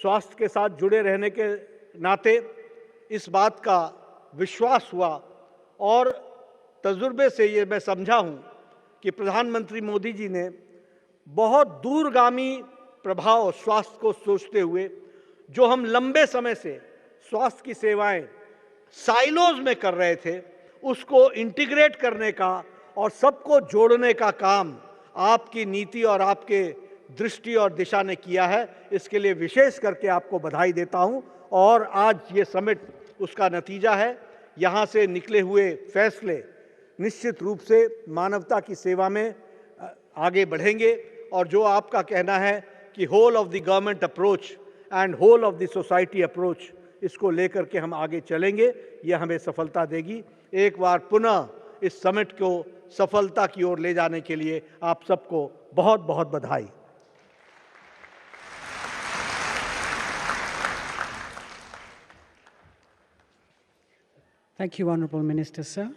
Speaker 12: स्वास्थ्य के साथ जुड़े रहने के नाते इस बात का विश्वास हुआ और तजुर्बे से ये मैं समझा हूँ कि प्रधानमंत्री मोदी जी ने बहुत दूरगामी प्रभाव स्वास्थ्य को सोचते हुए जो हम लंबे समय से स्वास्थ्य की सेवाएं साइलोज में कर रहे थे, उसको इंटीग्रेट करने का और सबको जोड़ने का काम आपकी नीति और आपके दृष्टि और दिशा ने किया है। इसके लिए विशेष करके आपको बधाई देता हूं और आज ये समिट उसका नतीजा है। यहाँ से निकले हुए फैसले निश्चित रूप से मानवता की सेवा में आगे बढ़ेंगे और जो आपका कहना है कि whole of the government approach and whole of the society approach, इसको लेकर के हम आगे चलेंगे, यह हमें सफलता देगी। एक बार पुनः इस समिट को सफलता की ओर ले जाने के लिए आप सबको बहुत बहुत बधाई।
Speaker 4: Thank you, Honourable Minister, sir.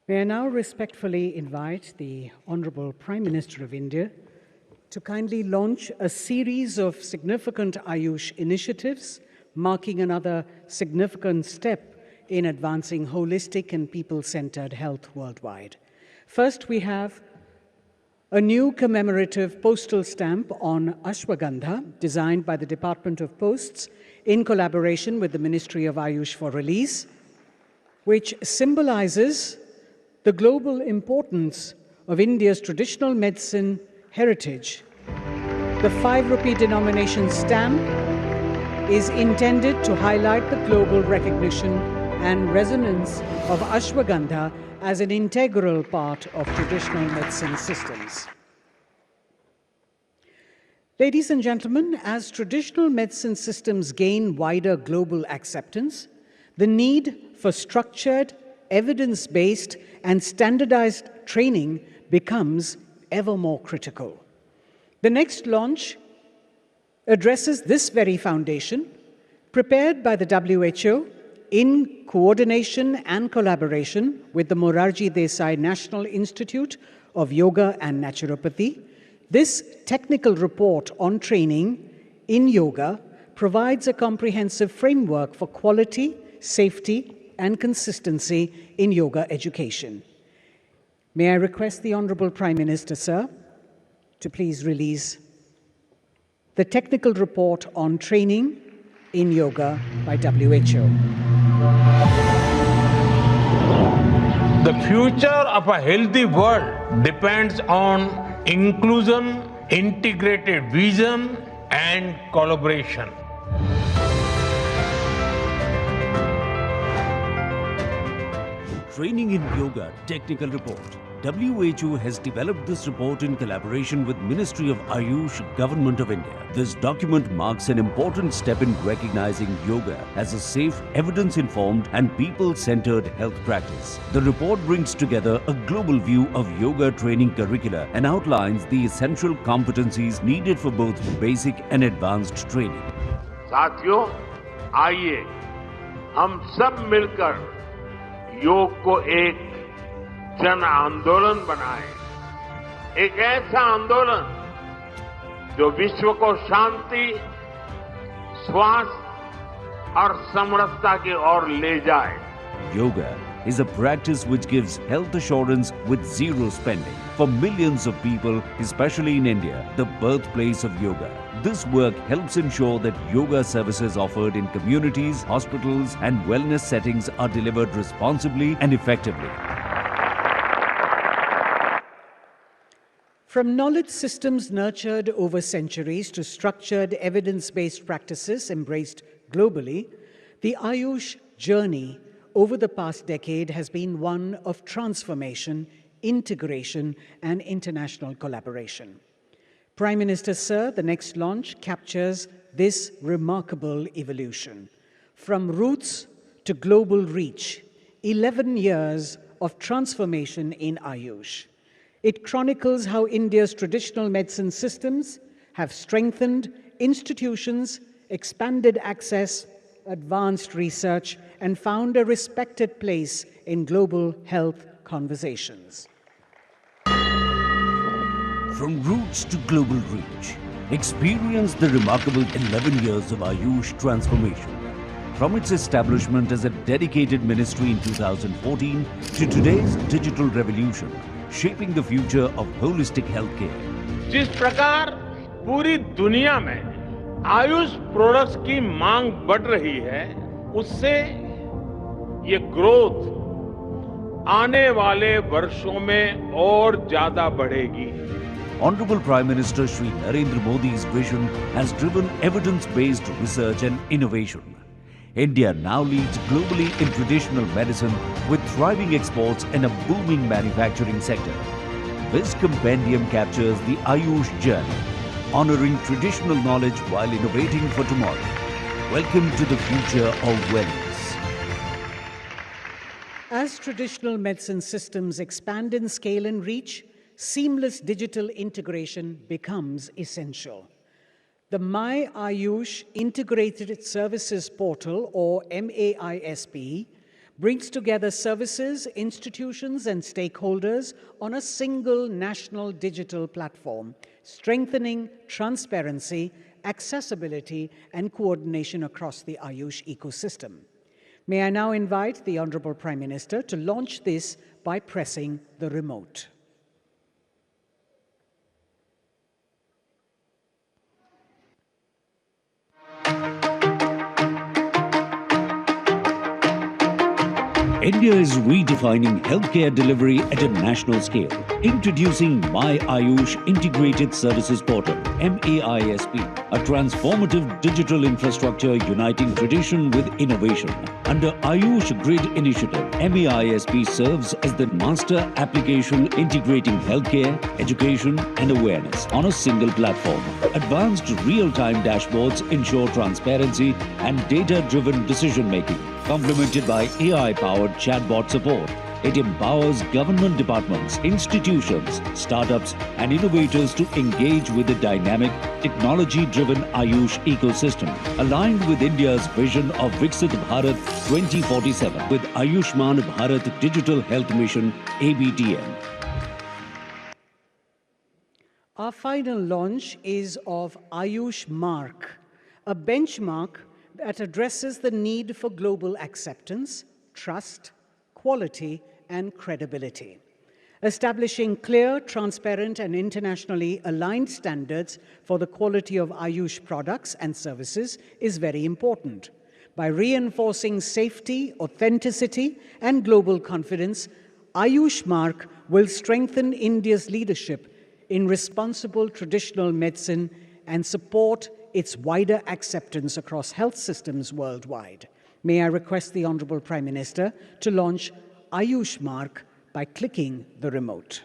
Speaker 4: May I now respectfully invite the Honourable Prime Minister of India to kindly launch a series of significant Ayush initiatives, marking another significant step in advancing holistic and people-centered health worldwide. First, we have a new commemorative postal stamp on Ashwagandha, designed by the Department of Posts in collaboration with the Ministry of Ayush for release, which symbolizes the global importance of India's traditional medicine heritage. The 5 rupee denomination stamp is intended to highlight the global recognition and resonance of ashwagandha as an integral part of traditional medicine systems. Ladies and gentlemen, as traditional medicine systems gain wider global acceptance, the need for structured, evidence-based, and standardized training becomes ever more critical. The next launch addresses this very foundation, prepared by the WHO in coordination and collaboration with the Morarji Desai National Institute of Yoga and Naturopathy. This technical report on training in yoga provides a comprehensive framework for quality, safety, and consistency in yoga education. May I request the Honorable Prime Minister, sir, to please release the technical report on training in yoga by WHO.
Speaker 10: The future of a healthy world depends on inclusion, integrated vision, and collaboration.
Speaker 13: Training in Yoga Technical Report. WHO has developed this report in collaboration with Ministry of Ayush, Government of India. This document marks an important step in recognizing yoga as a safe, evidence-informed and people-centered health practice. The report brings together a global view of yoga training curricula and outlines the essential competencies needed for both basic and advanced training.
Speaker 14: साथियों, आइए हम सब मिलकर योग को एक जन आंदोलन बनाए, एक ऐसा आंदोलन जो विश्व को शांति, स्वास्थ्य और समरसता की ओर ले जाए.
Speaker 13: Yoga is a practice which gives health assurance with zero spending for millions of people, especially in India, the birthplace of yoga. This work helps ensure that yoga services offered in communities, hospitals, and wellness settings are delivered responsibly and effectively.
Speaker 4: From knowledge systems nurtured over centuries to structured evidence-based practices embraced globally, the Ayush journey over the past decade has been one of transformation, integration, and international collaboration. Prime Minister, sir, the next launch captures this remarkable evolution. From roots to global reach, 11 years of transformation in Ayush. It chronicles how India's traditional medicine systems have strengthened institutions, expanded access, advanced research, and found a respected place in global health conversations.
Speaker 13: From roots to global reach, experience the remarkable 11 years of Ayush transformation. From its establishment as a dedicated ministry in 2014 to today's digital revolution, shaping the future of holistic healthcare.
Speaker 14: जिस प्रकार पूरी दुनिया में Ayush products की मांग बढ़ रही है, उससे ये ग्रोथ आने वाले वर्षों में और ज्यादा बढ़ेगी.
Speaker 13: Honorable Prime Minister Shri Narendra Modi's vision has driven evidence-based research and innovation. India now leads globally in traditional medicine with thriving exports and a booming manufacturing sector. This compendium captures the Ayush journey, honoring traditional knowledge while innovating for tomorrow. Welcome to the future of wellness.
Speaker 4: As traditional medicine systems expand in scale and reach, seamless digital integration becomes essential. The My Ayush Integrated Services Portal, or MAISP, brings together services, institutions, and stakeholders on a single national digital platform, strengthening transparency, accessibility, and coordination across the Ayush ecosystem. May I now invite the Honorable Prime Minister to launch this by pressing the remote.
Speaker 13: India is redefining healthcare delivery at a national scale. Introducing My Ayush Integrated Services Portal, MAISP, a transformative digital infrastructure uniting tradition with innovation. Under Ayush Grid Initiative, MAISP serves as the master application integrating healthcare, education and awareness on a single platform. Advanced real-time dashboards ensure transparency and data-driven decision-making, complemented by AI-powered chatbot support. It empowers government departments, institutions, startups and innovators to engage with the dynamic, technology-driven Ayush ecosystem, aligned with India's vision of Viksit Bharat 2047 with Ayushman Bharat Digital Health Mission, ABDM.
Speaker 4: Our final launch is of Ayush Mark, a benchmark that addresses the need for global acceptance, trust, quality, and credibility. Establishing clear, transparent, and internationally aligned standards for the quality of Ayush products and services is very important. By reinforcing safety, authenticity, and global confidence, Ayush Mark will strengthen India's leadership in responsible traditional medicine and support its wider acceptance across health systems worldwide. May I request the Honorable Prime Minister to launch Ayush Mark by clicking the remote.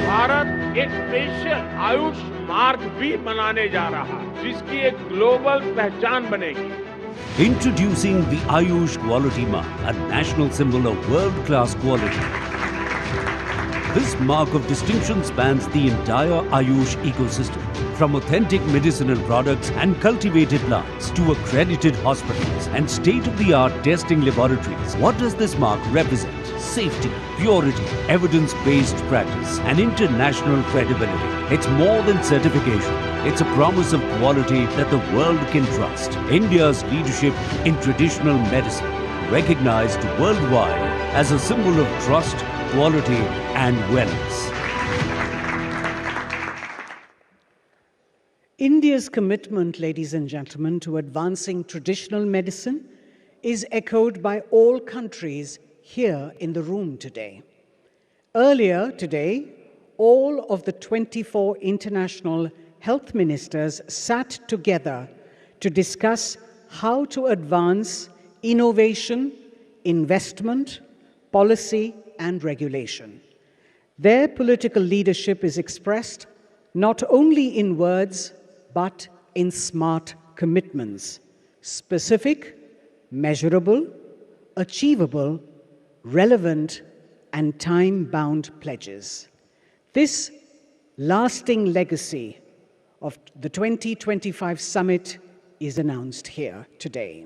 Speaker 14: Bharat एक special Ayush mark भी बनाने जा रहा है जिसकी एक global पहचान बनेगी.
Speaker 13: Introducing the Ayush Quality Mark, a national symbol of world-class quality. This mark of distinction spans the entire Ayush ecosystem, from authentic medicinal products and cultivated plants to accredited hospitals and state-of-the-art testing laboratories. What does this mark represent? Safety, purity, evidence-based practice, and international credibility. It's more than certification. It's a promise of quality that the world can trust. India's leadership in traditional medicine, recognized worldwide as a symbol of trust, quality and wellness.
Speaker 4: India's commitment, ladies and gentlemen, to advancing traditional medicine is echoed by all countries here in the room today. Earlier today, all of the 24 international health ministers sat together to discuss how to advance innovation, investment, policy, and regulation. Their political leadership is expressed not only in words, but in smart commitments, specific, measurable, achievable, relevant, and time-bound pledges. This lasting legacy of the 2025 summit is announced here today.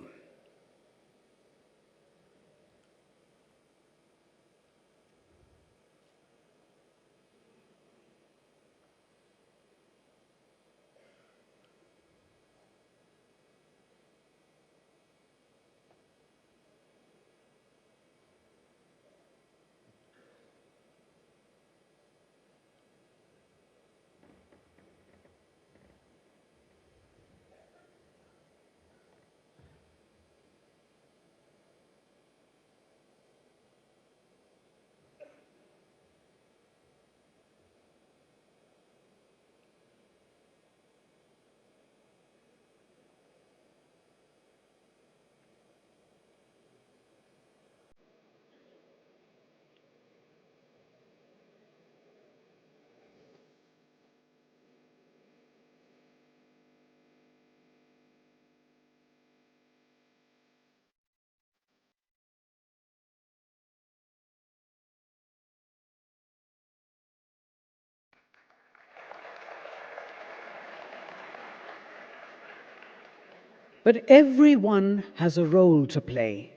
Speaker 4: But everyone has a role to play.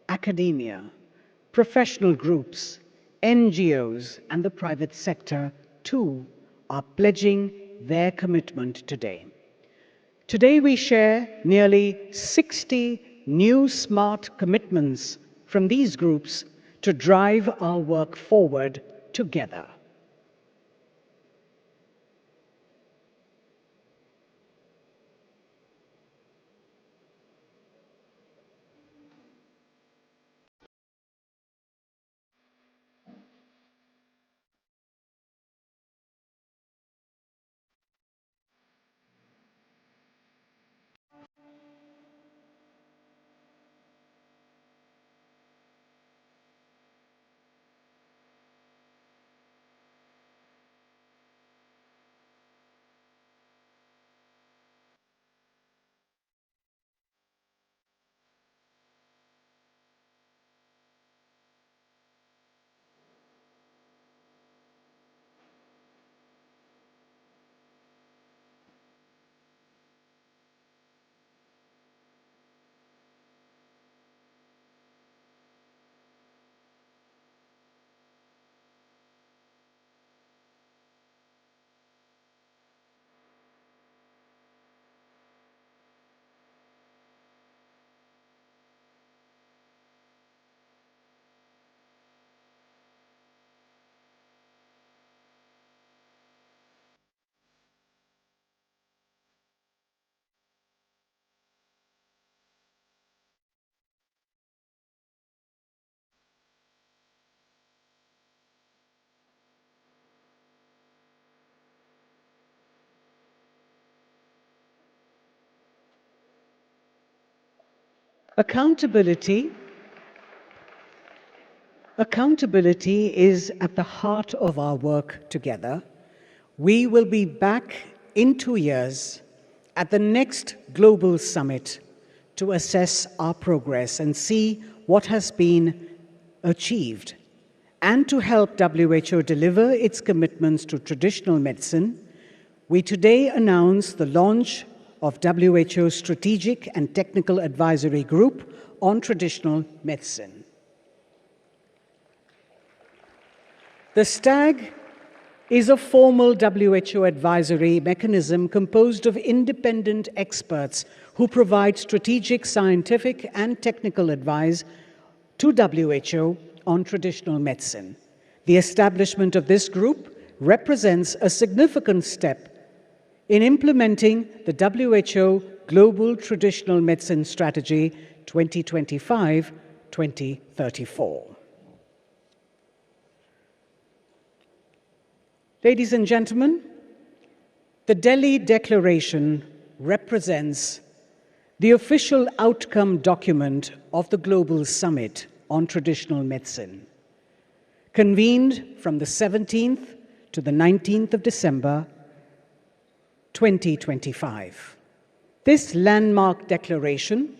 Speaker 4: Academia, professional groups, NGOs, and the private sector, too, are pledging their commitment today. Today, we share nearly 60 new smart commitments from these groups to drive our work forward together. Accountability is at the heart of our work together. We will be back in 2 years at the next Global Summit to assess our progress and see what has been achieved, and to help WHO deliver its commitments to traditional medicine. We today announce the launch of WHO's Strategic and Technical Advisory Group on Traditional Medicine. The STAG is a formal WHO advisory mechanism composed of independent experts who provide strategic, scientific, and technical advice to WHO on traditional medicine. The establishment of this group represents a significant step in implementing the WHO Global Traditional Medicine Strategy 2025-2034. Ladies and gentlemen, the Delhi Declaration represents the official outcome document of the Global Summit on Traditional Medicine, convened from the 17th to the 19th of December 2025. This landmark declaration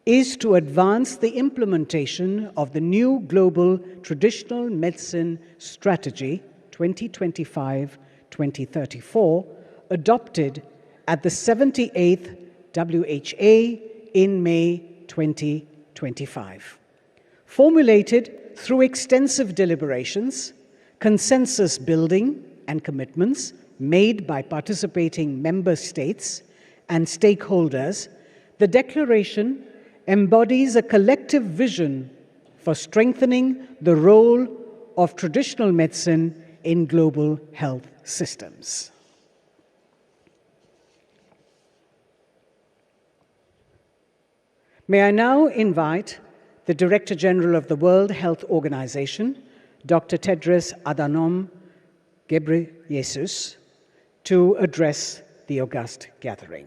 Speaker 4: is to advance the implementation of the new Global Traditional Medicine Strategy 2025-2034, adopted at the 78th WHA in May 2025. Formulated through extensive deliberations, consensus building, and commitments made by participating member states and stakeholders, the declaration embodies a collective vision for strengthening the role of traditional medicine in global health systems. May I now invite the Director General of the World Health Organization, Dr. Tedros Adhanom Ghebreyesus, to address the august gathering.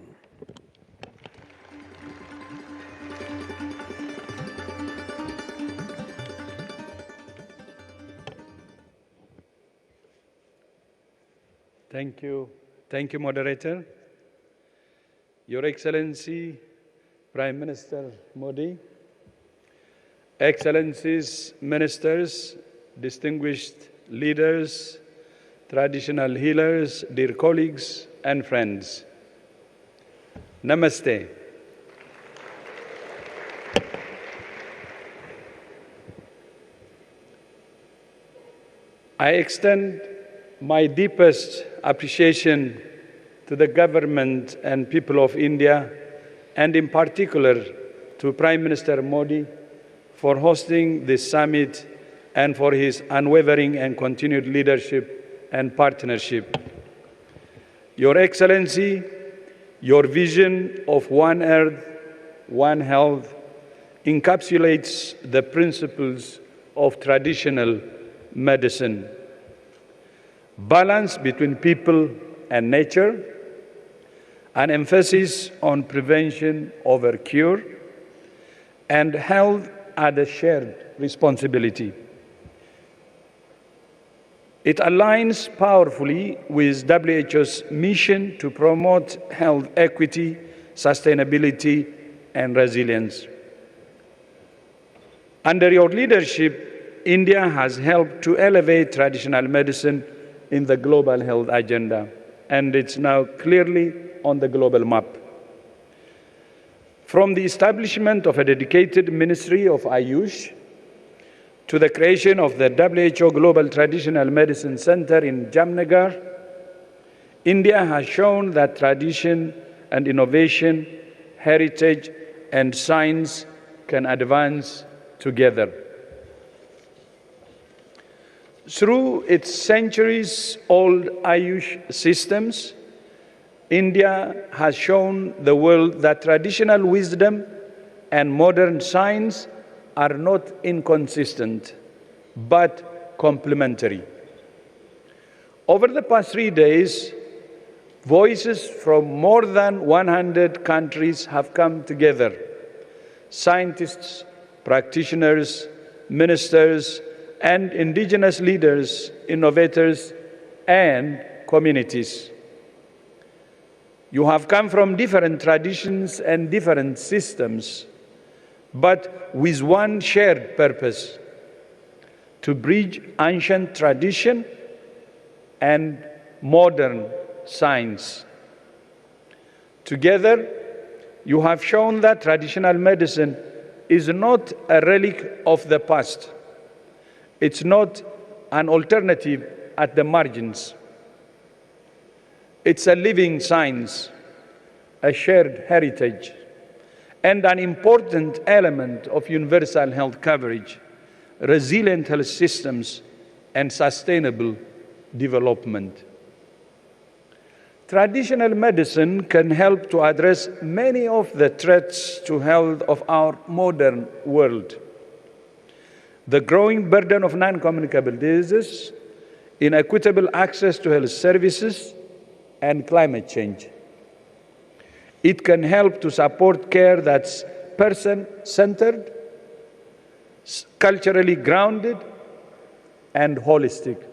Speaker 15: Thank you. Thank you, Moderator. Your Excellency, Prime Minister Modi, Excellencies, Ministers, distinguished leaders, traditional healers, dear colleagues and friends. Namaste. I extend my deepest appreciation to the government and people of India, and in particular to Prime Minister Modi for hosting this summit and for his unwavering and continued leadership and partnership. Your Excellency, your vision of One Earth, One Health encapsulates the principles of traditional medicine. Balance between people and nature, an emphasis on prevention over cure, and health as a shared responsibility. It aligns powerfully with WHO's mission to promote health equity, sustainability, and resilience. Under your leadership, India has helped to elevate traditional medicine in the global health agenda, and it's now clearly on the global map. From the establishment of a dedicated Ministry of Ayush to the creation of the WHO Global Traditional Medicine Center in Jamnagar, India has shown that tradition and innovation, heritage and science can advance together. Through its centuries-old Ayush systems, India has shown the world that traditional wisdom and modern science are not inconsistent, but complementary. Over the past 3 days, voices from more than 100 countries have come together scientists, practitioners, ministers, and indigenous leaders, innovators, and communities. You have come from different traditions and different systems, but with one shared purpose: to bridge ancient tradition and modern science. Together, you have shown that traditional medicine is not a relic of the past. It's not an alternative at the margins. It's a living science, a shared heritage, and an important element of universal health coverage, resilient health systems, and sustainable development. Traditional medicine can help to address many of the threats to health of our modern world. The growing burden of non-communicable diseases, inequitable access to health services, and climate change. It can help to support care that's person-centered, culturally grounded, and holistic.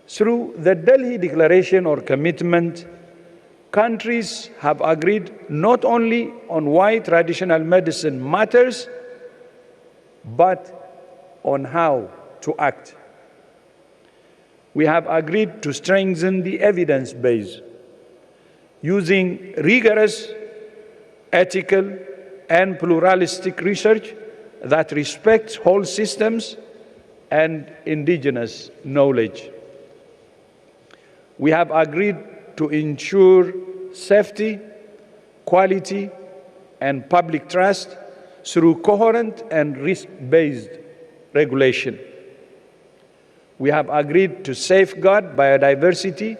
Speaker 15: Through the Delhi Declaration or Commitment, countries have agreed not only on why traditional medicine matters, but on how to act. We have agreed to strengthen the evidence base, using rigorous, ethical, and pluralistic research that respects whole systems and indigenous knowledge. We have agreed to ensure safety, quality, and public trust through coherent and risk-based regulation. We have agreed to safeguard biodiversity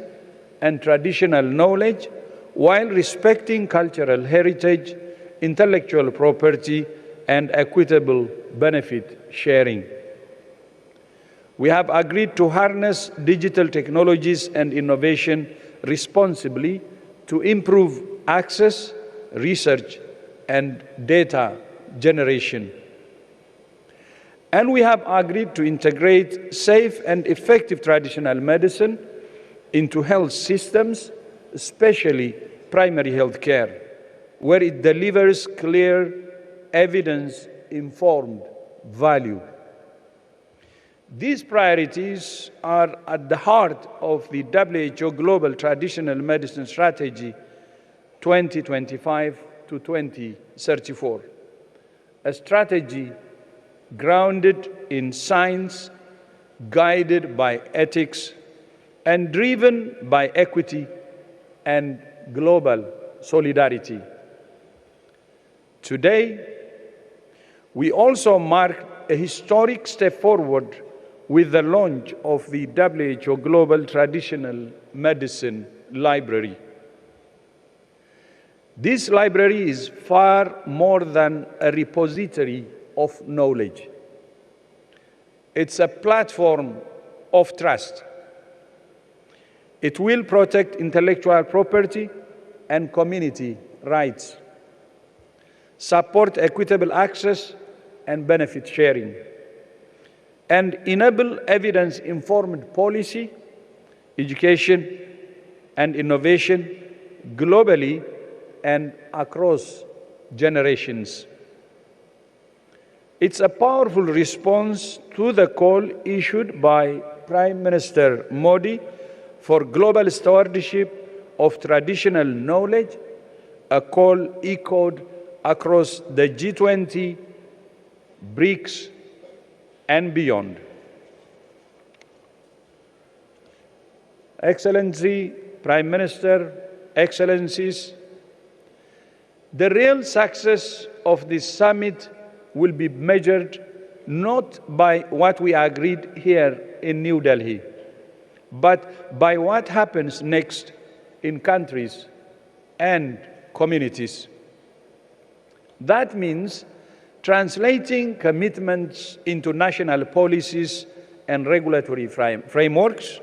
Speaker 15: and traditional knowledge while respecting cultural heritage, intellectual property, and equitable benefit sharing. We have agreed to harness digital technologies and innovation responsibly to improve access, research, and data generation. And we have agreed to integrate safe and effective traditional medicine into health systems, especially primary health care, where it delivers clear, evidence-informed value. These priorities are at the heart of the WHO Global Traditional Medicine Strategy 2025 to 2034, a strategy grounded in science, guided by ethics, and driven by equity and global solidarity. Today, we also mark a historic step forward with the launch of the WHO Global Traditional Medicine Library. This library is far more than a repository of knowledge. It's a platform of trust. It will protect intellectual property and community rights, support equitable access and benefit sharing, and enable evidence-informed policy, education, and innovation globally and across generations. It's a powerful response to the call issued by Prime Minister Modi for global stewardship of traditional knowledge, a call echoed across the G20, BRICS, and beyond. Excellency, Prime Minister, Excellencies, the real success of this summit will be measured not by what we agreed here in New Delhi, but by what happens next in countries and communities. That means translating commitments into national policies and regulatory frameworks.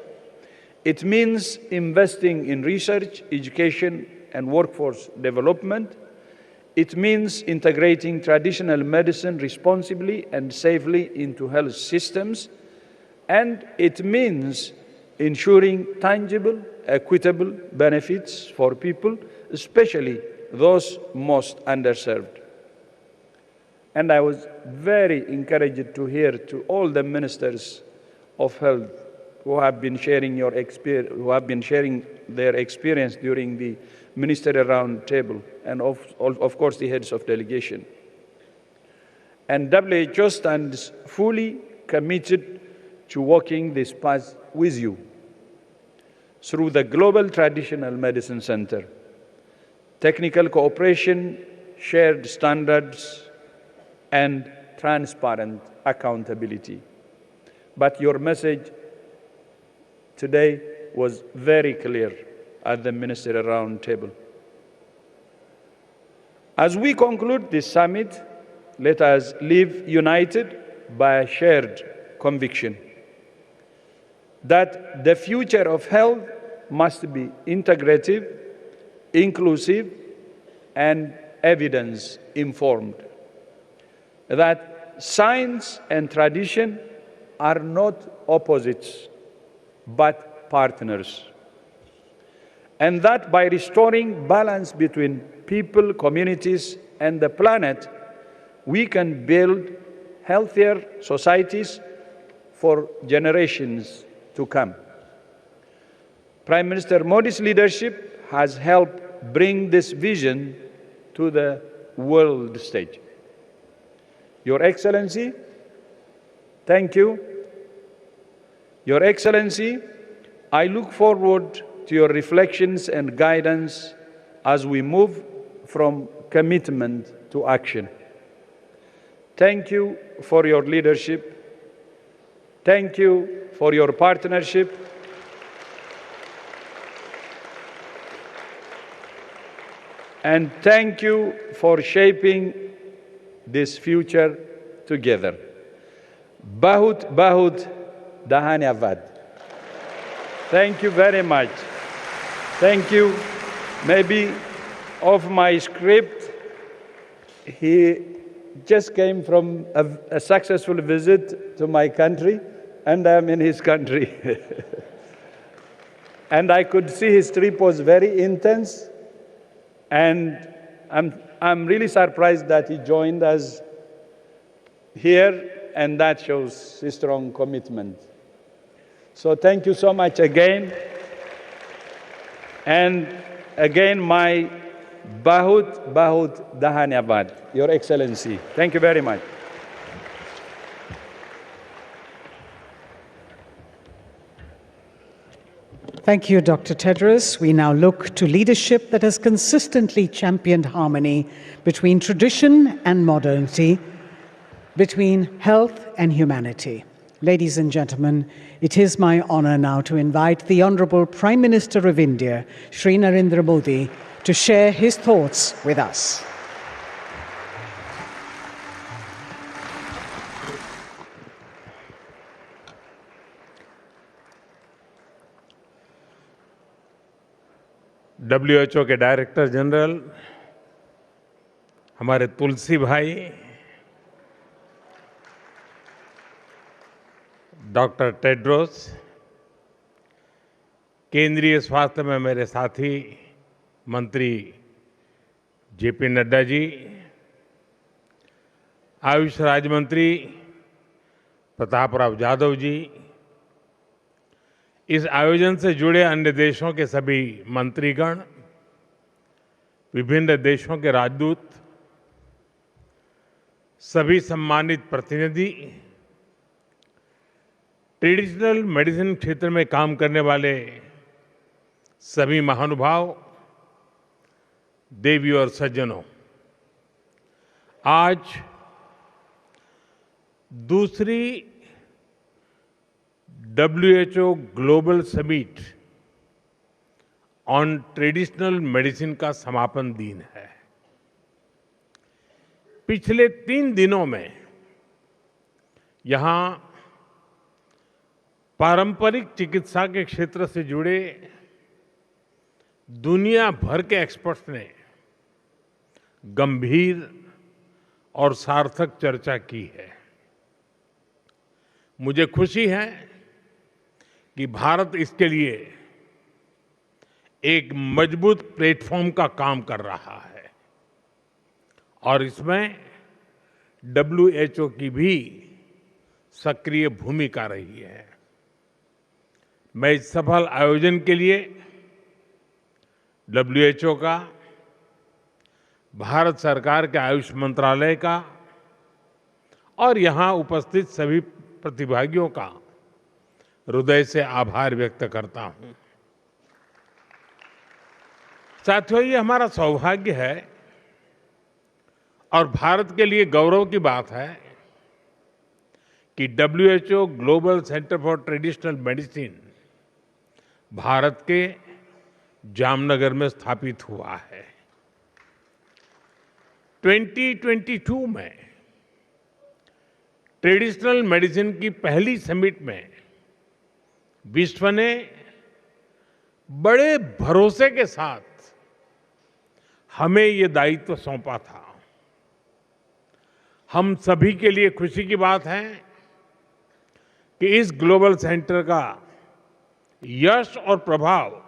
Speaker 15: It means investing in research, education, and workforce development.
Speaker 8: It means integrating traditional medicine responsibly and safely into health systems, and it means ensuring tangible, equitable benefits for people, especially those most underserved. And I was very encouraged to hear to all the ministers of health who have been sharing their experience during the ministerial round table, and of course the heads of delegation. And WHO stands fully committed to walking this path with you through the Global Traditional Medicine Center, technical cooperation, shared standards, and transparent accountability. But your message today was very clear at the ministerial round table. As we conclude this summit, let us live united by a shared conviction that the future of health must be integrative, inclusive, and evidence-informed. That science and tradition are not opposites, but partners. And that by restoring balance between people, communities, and the planet, we can build healthier societies for generations to come. Prime Minister Modi's leadership has helped bring this vision to the world stage. Your Excellency, thank you. Your Excellency, I look forward to your reflections and guidance as we move from commitment to action. Thank you for your leadership. Thank you for your partnership. And thank you for shaping this future together. Bahut Bahut Dhanyavad. Thank you very much. Thank you. Maybe of my script, he just came from a successful visit to my country, and I'm in his country. And I could see his trip was very intense, and I'm really surprised that he joined us here, and that shows his strong commitment. So thank you so much again. And again, my Bahut Bahut Dhanyavad, Your Excellency. Thank you very much.
Speaker 4: Thank you, Dr. Tedros. We now look to leadership that has consistently championed harmony between tradition and modernity, between health and humanity. Ladies and gentlemen, it is my honor now to invite the Honorable Prime Minister of India, Shri Narendra Modi, to share his thoughts with us.
Speaker 14: WHO के director general हमारे तुलसी भाई, doctor Tedros, केंद्रीय स्वास्थ्य में मेरे साथी मंत्री JP Nadda ji, Ayush राज्य मंत्री प्रताप राव जाधव जी, इस आयोजन से जुड़े अन्य देशों के सभी मंत्रीगण, विभिन्न देशों के राजदूत, सभी सम्मानित प्रतिनिधि, ट्रेडिशनल मेडिसिन क्षेत्र में काम करने वाले सभी महानुभाव, देवी और सज्जनों, आज दूसरी WHO global summit on traditional medicine का समापन दिन है। पिछले 3 दिनों में यहां पारंपरिक चिकित्सा के क्षेत्र से जुड़े दुनिया भर के एक्सपर्ट्स ने गंभीर और सार्थक चर्चा की है। मुझे खुशी है कि भारत इसके लिए एक मजबूत प्लेटफॉर्म का काम कर रहा है और इसमें WHO की भी सक्रिय भूमिका रही है। मैं इस सफल आयोजन के लिए WHO का, भारत सरकार के आयुष मंत्रालय का और यहाँ उपस्थित सभी प्रतिभागियों का हृदय से आभार व्यक्त करता हूं। साथियों, ये हमारा सौभाग्य है और भारत के लिए गौरव की बात है कि WHO global centre for traditional medicine Bharat के जामनगर में स्थापित हुआ है। 2022 में ट्रेडिशनल मेडिसिन की पहली समिट में विश्व ने बड़े भरोसे के साथ हमें ये दायित्व सौंपा था। हम सभी के लिए खुशी की बात है कि इस ग्लोबल सेंटर का यश और प्रभाव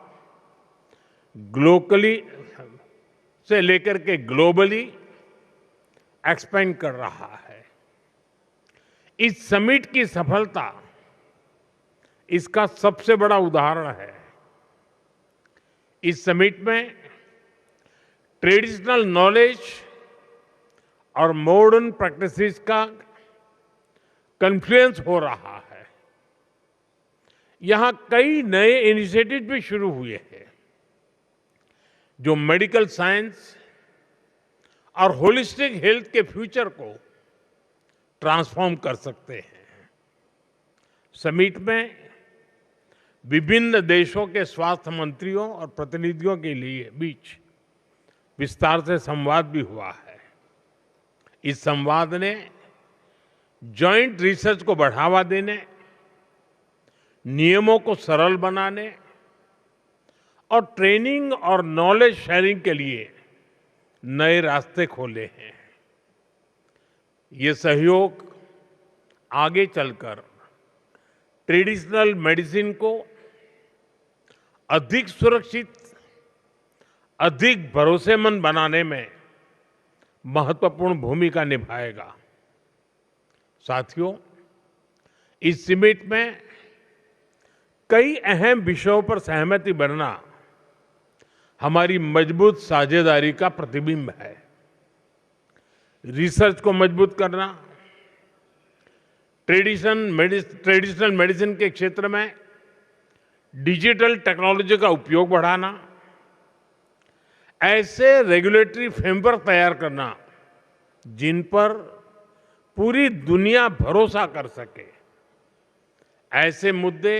Speaker 14: लोकली से लेकर के ग्लोबली एक्सपेंड कर रहा है। इस समिट की सफलता इसका सबसे बड़ा उदाहरण है। इस समिट में ट्रेडिशनल नॉलेज और मॉडर्न प्रैक्टिसेस का कन्फ्लुएंस हो रहा है। यहां कई नए इनिशिएटिव भी शुरू हुए हैं जो मेडिकल साइंस और होलिस्टिक हेल्थ के फ्यूचर को ट्रांसफॉर्म कर सकते हैं। समिट में विभिन्न देशों के स्वास्थ्य मंत्रियों और प्रतिनिधियों के लिए बीच विस्तार से संवाद भी हुआ है। इस संवाद ने जॉइंट रिसर्च को बढ़ावा देने, नियमों को सरल बनाने और ट्रेनिंग और नॉलेज शेयरिंग के लिए नए रास्ते खोले हैं। ये सहयोग आगे चलकर ट्रेडिशनल मेडिसिन को अधिक सुरक्षित, अधिक भरोसेमंद बनाने में महत्वपूर्ण भूमिका निभाएगा। साथियों, इस समिट में कई अहम विषयों पर सहमति बनना हमारी मजबूत साझेदारी का प्रतिबिंब है। रिसर्च को मजबूत करना, ट्रेडिशनल मेडिसिन के क्षेत्र में डिजिटल टेक्नोलॉजी का उपयोग बढ़ाना, ऐसे रेगुलेटरी फ्रेमवर्क तैयार करना जिन पर पूरी दुनिया भरोसा कर सके, ऐसे मुद्दे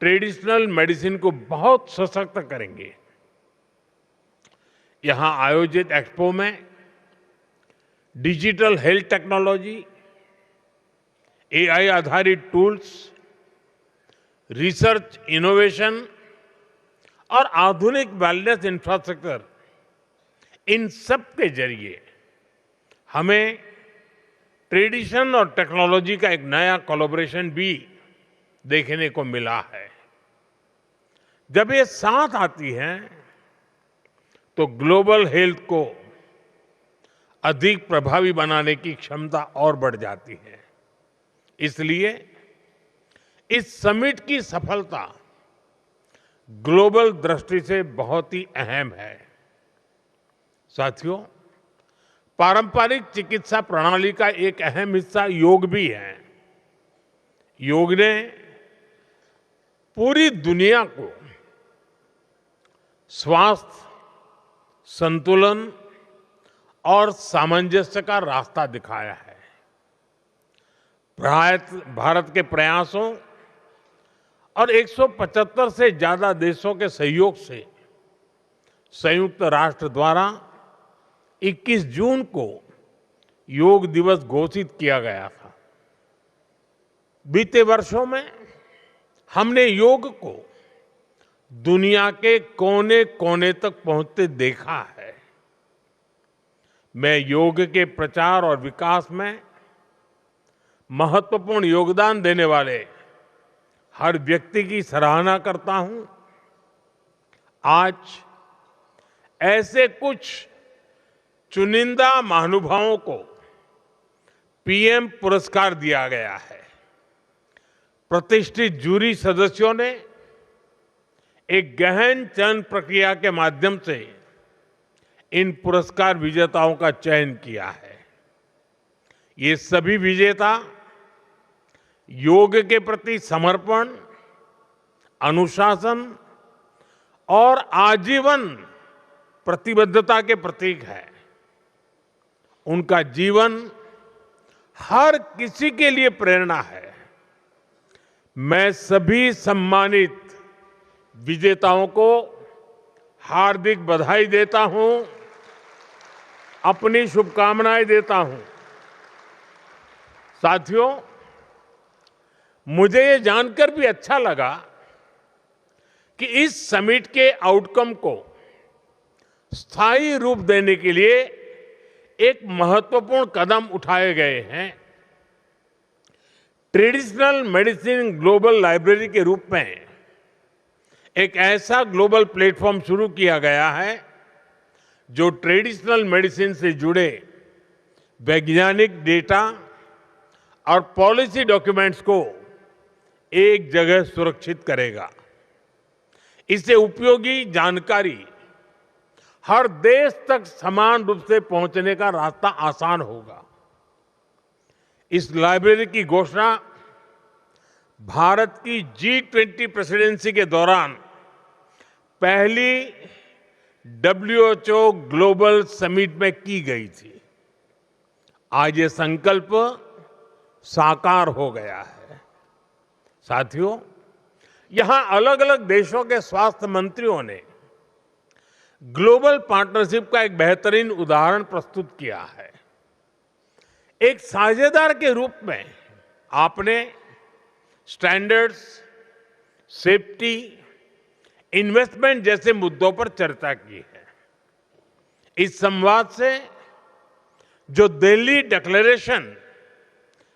Speaker 14: ट्रेडिशनल मेडिसिन को बहुत सशक्त करेंगे। यहां आयोजित एक्सपो में डिजिटल हेल्थ टेक्नोलॉजी, AI आधारित टूल्स, रिसर्च इनोवेशन और आधुनिक वेलनेस इंफ्रास्ट्रक्चर, इन सब के जरिए हमें ट्रेडिशन और टेक्नोलॉजी का एक नया कोलैबोरेशन भी देखने को मिला है। जब ये साथ आती हैं तो ग्लोबल हेल्थ को अधिक प्रभावी बनाने की क्षमता और बढ़ जाती है। इसलिए इस समिट की सफलता ग्लोबल दृष्टि से बहुत ही अहम है। साथियों, पारंपरिक चिकित्सा प्रणाली का एक अहम हिस्सा योग भी है। योग ने पूरी दुनिया को स्वास्थ्य, संतुलन और सामंजस्य का रास्ता दिखाया है। भारत के प्रयासों और 175 से ज्यादा देशों के सहयोग से संयुक्त राष्ट्र द्वारा 21 जून को योग दिवस घोषित किया गया था। बीते वर्षों में हमने योग को दुनिया के कोने कोने तक पहुंचते देखा है। मैं योग के प्रचार और विकास में महत्वपूर्ण योगदान देने वाले हर व्यक्ति की सराहना करता हूं। आज ऐसे कुछ चुनिंदा महानुभावों को पीएम पुरस्कार दिया गया है। प्रतिष्ठित जूरी सदस्यों ने एक गहन चयन प्रक्रिया के माध्यम से इन पुरस्कार विजेताओं का चयन किया है। ये सभी विजेता योग के प्रति समर्पण, अनुशासन और आजीवन प्रतिबद्धता के प्रतीक है। उनका जीवन हर किसी के लिए प्रेरणा है। मैं सभी सम्मानित विजेताओं को हार्दिक बधाई देता हूं, अपनी शुभकामनाएं देता हूं। साथियों, मुझे ये जानकर भी अच्छा लगा कि इस समिट के आउटकम को स्थायी रूप देने के लिए एक महत्वपूर्ण कदम उठाए गए हैं। ट्रेडिशनल मेडिसिन ग्लोबल लाइब्रेरी के रूप में एक ऐसा ग्लोबल प्लेटफॉर्म शुरू किया गया है जो ट्रेडिशनल मेडिसिन से जुड़े वैज्ञानिक डेटा और पॉलिसी डॉक्यूमेंट्स को एक जगह सुरक्षित करेगा। इससे उपयोगी जानकारी हर देश तक समान रूप से पहुंचने का रास्ता आसान होगा। इस लाइब्रेरी की घोषणा भारत की G20 प्रेसिडेंसी के दौरान पहली WHO ग्लोबल समिट में की गई थी। आज ये संकल्प साकार हो गया है। साथियों, यहां अलग अलग देशों के स्वास्थ्य मंत्रियों ने ग्लोबल पार्टनरशिप का एक बेहतरीन उदाहरण प्रस्तुत किया है। एक साझेदार के रूप में आपने स्टैंडर्ड्स, सेफ्टी, इन्वेस्टमेंट जैसे मुद्दों पर चर्चा की है। इस संवाद से जो दिल्ली डिक्लेरेशन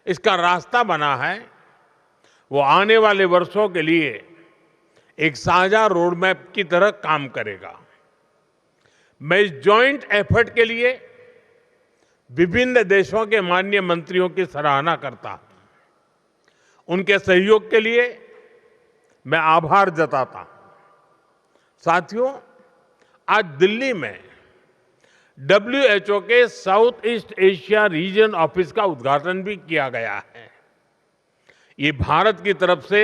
Speaker 14: इसका रास्ता बना है, वो आने वाले वर्षों के लिए एक साझा रोड मैप की तरह काम करेगा। मैं इस जॉइंट एफर्ट के लिए विभिन्न देशों के माननीय मंत्रियों की सराहना करता हूं। उनके सहयोग के लिए मैं आभार जताता हूं। साथियों, आज दिल्ली में WHO के south east Asia reason office का उद्घाटन भी किया गया है। ये भारत की तरफ से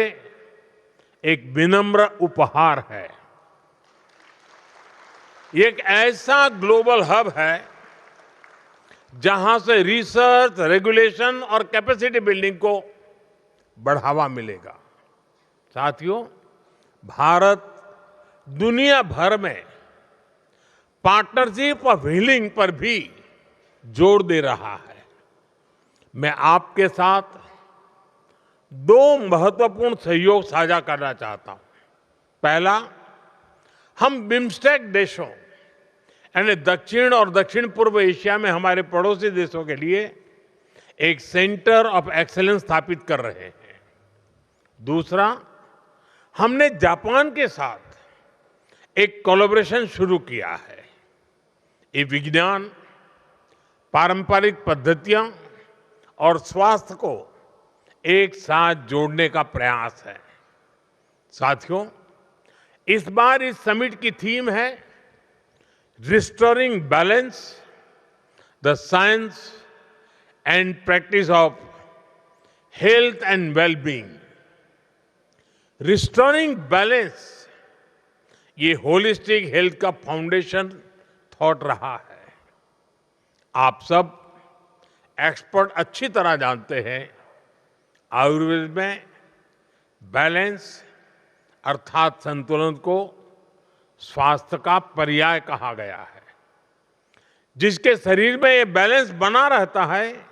Speaker 14: एक विनम्र उपहार है। ये एक ऐसा ग्लोबल हब है जहां से रिसर्च, रेगुलेशन और कैपेसिटी बिल्डिंग को बढ़ावा मिलेगा। साथियों, भारत दुनिया भर में पार्टनरशिप ऑफ हीलिंग पर भी जोर दे रहा है। मैं आपके साथ दो महत्वपूर्ण सहयोग साझा करना चाहता हूं। पहला, हम बिम्स्टेक देशों यानी दक्षिण और दक्षिण पूर्व एशिया में हमारे पड़ोसी देशों के लिए एक सेंटर ऑफ एक्सीलेंस स्थापित कर रहे हैं। दूसरा, हमने जापान के साथ एक कोलैबोरेशन शुरू किया है। ये विज्ञान, पारंपरिक पद्धतियां और स्वास्थ्य को एक साथ जोड़ने का प्रयास है। साथियों, इस बार इस समिट की थीम है restoring balance, the science and practice of health and wellbeing. Restoring balance, ये होलिस्टिक हेल्थ का फाउंडेशन थॉट रहा है। आप सब एक्सपर्ट अच्छी तरह जानते हैं, आयुर्वेद में बैलेंस अर्थात संतुलन को स्वास्थ्य का पर्याय कहा गया है। जिसके शरीर में ये बैलेंस बना रहता है,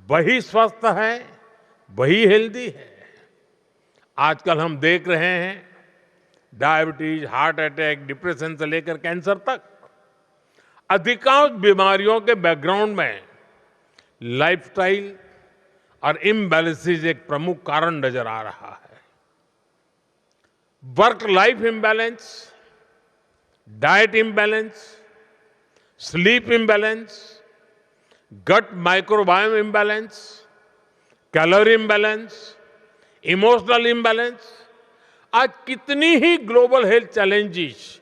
Speaker 14: वही स्वस्थ है, वही हेल्दी है। आजकल हम देख रहे हैं डायबिटीज, हार्ट अटैक, डिप्रेशन से लेकर कैंसर तक अधिकांश बीमारियों के बैकग्राउंड में लाइफस्टाइल और इम्बैलेंसेस एक प्रमुख कारण नजर आ रहा है। Work life imbalance, diet imbalance, sleep imbalance, gut microbiome imbalance, calorie imbalance, emotional imbalance, आज कितनी ही ग्लोबल हेल्थ चैलेंजेस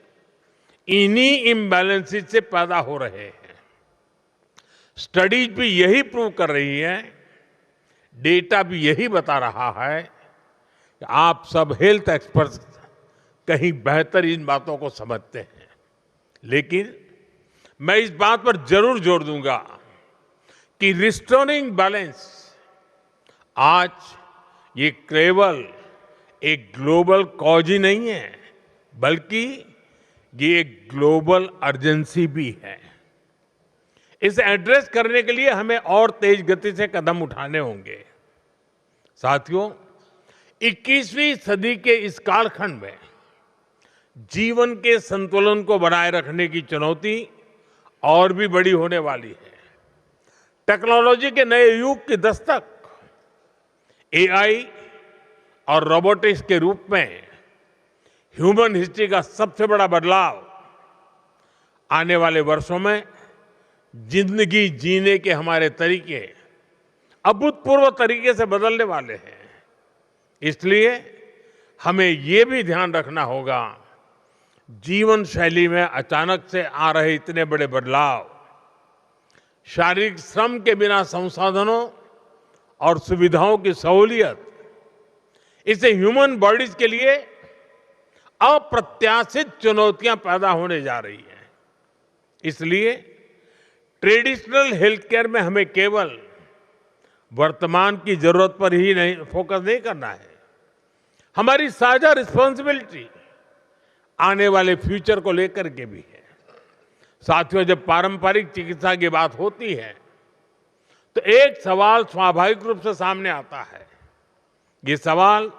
Speaker 14: इन्हीं इम्बैलेंसेस से पैदा हो रहे हैं। स्टडीज भी यही प्रूव कर रही है, डेटा भी यही बता रहा है कि आप सब हेल्थ एक्सपर्ट्स कहीं बेहतर इन बातों को समझते हैं। लेकिन मैं इस बात पर जरूर जोर दूंगा कि रिस्टोरिंग बैलेंस आज ये केवल एक ग्लोबल कॉज ही नहीं है, बल्कि ये एक ग्लोबल अर्जेंसी भी है। इसे एड्रेस करने के लिए हमें और तेज गति से कदम उठाने होंगे। साथियों, 21वीं सदी के इस कालखंड में जीवन के संतुलन को बनाए रखने की चुनौती और भी बड़ी होने वाली है। टेक्नोलॉजी के नए युग की दस्तक एआई और रोबोटिक्स के रूप में ह्यूमन हिस्ट्री का सबसे बड़ा बदलाव आने वाले वर्षों में जिंदगी जीने के हमारे तरीके अभूतपूर्व तरीके से बदलने वाले हैं। इसलिए हमें ये भी ध्यान रखना होगा, जीवन शैली में अचानक से आ रहे इतने बड़े बदलाव शारीरिक श्रम के बिना संसाधनों और सुविधाओं की सहूलियत, इससे ह्यूमन बॉडीज के लिए अप्रत्याशित चुनौतियां पैदा होने जा रही हैं। इसलिए ट्रेडिशनल हेल्थ केयर में हमें केवल वर्तमान की जरूरत पर ही नहीं फोकस नहीं करना है, हमारी साझा रिस्पॉन्सिबिलिटी आने वाले फ्यूचर को लेकर के भी है। साथियों, जब पारंपरिक चिकित्सा की बात होती है तो एक सवाल स्वाभाविक रूप से सामने आता है। ये सवाल